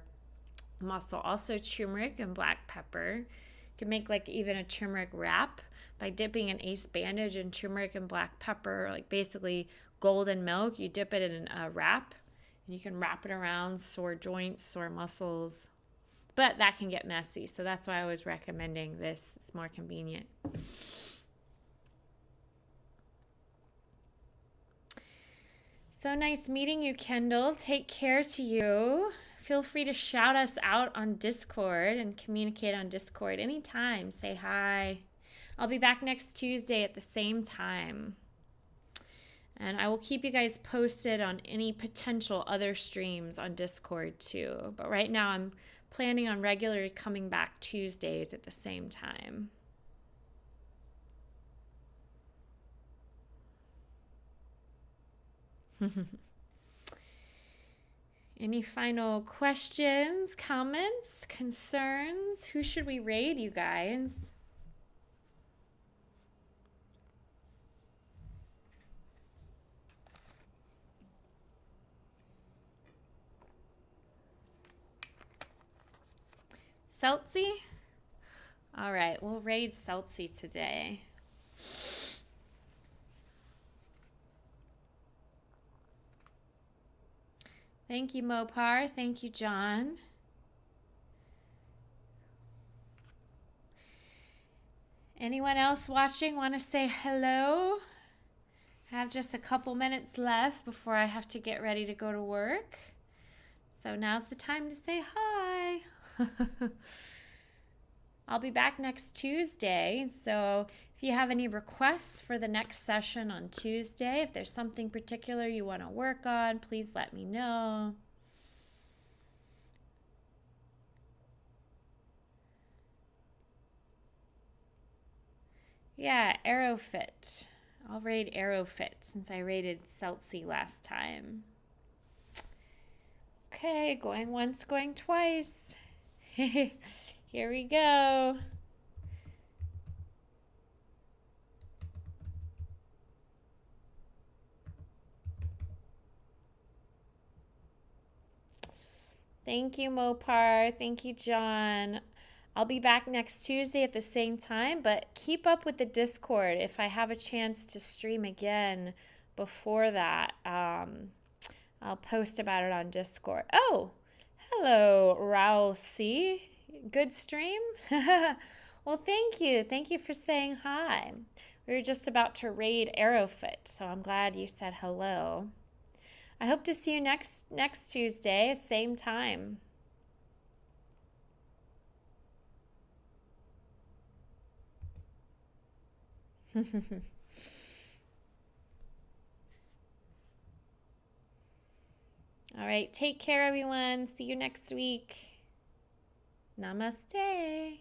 Speaker 1: muscle. Also turmeric and black pepper. You can make like even a turmeric wrap by dipping an ace bandage in turmeric and black pepper, like basically golden milk. You dip it in a wrap and you can wrap it around sore joints, sore muscles. But that can get messy, so that's why I was recommending this. It's more convenient. So nice meeting you, Kendall. Take care to you. Feel free to shout us out on Discord and communicate on Discord anytime. Say hi. I'll be back next Tuesday at the same time. And I will keep you guys posted on any potential other streams on Discord too. But right now I'm planning on regularly coming back Tuesdays at the same time. Any final questions, comments, concerns? Who should we raid, you guys? Seltzy? All right, we'll raid Seltzy today. Thank you, Mopar. Thank you, John. Anyone else watching want to say hello? I have just a couple minutes left before I have to get ready to go to work. So now's the time to say hi. I'll be back next Tuesday. So if you have any requests for the next session on Tuesday, if there's something particular you want to work on, please let me know. Yeah, Aerofit. I'll raid Aerofit since I raided Seltzy last time. Okay, going once, going twice. Here we go. Thank you, Mopar. Thank you, John. I'll be back next Tuesday at the same time, but keep up with the Discord. If I have a chance to stream again before that, I'll post about it on Discord. Oh, hello, Raul C. Good stream? Well, thank you. Thank you for saying hi. We were just about to raid Aerofit, so I'm glad you said hello. I hope to see you next Tuesday, same time. All right, take care, everyone. See you next week. Namaste.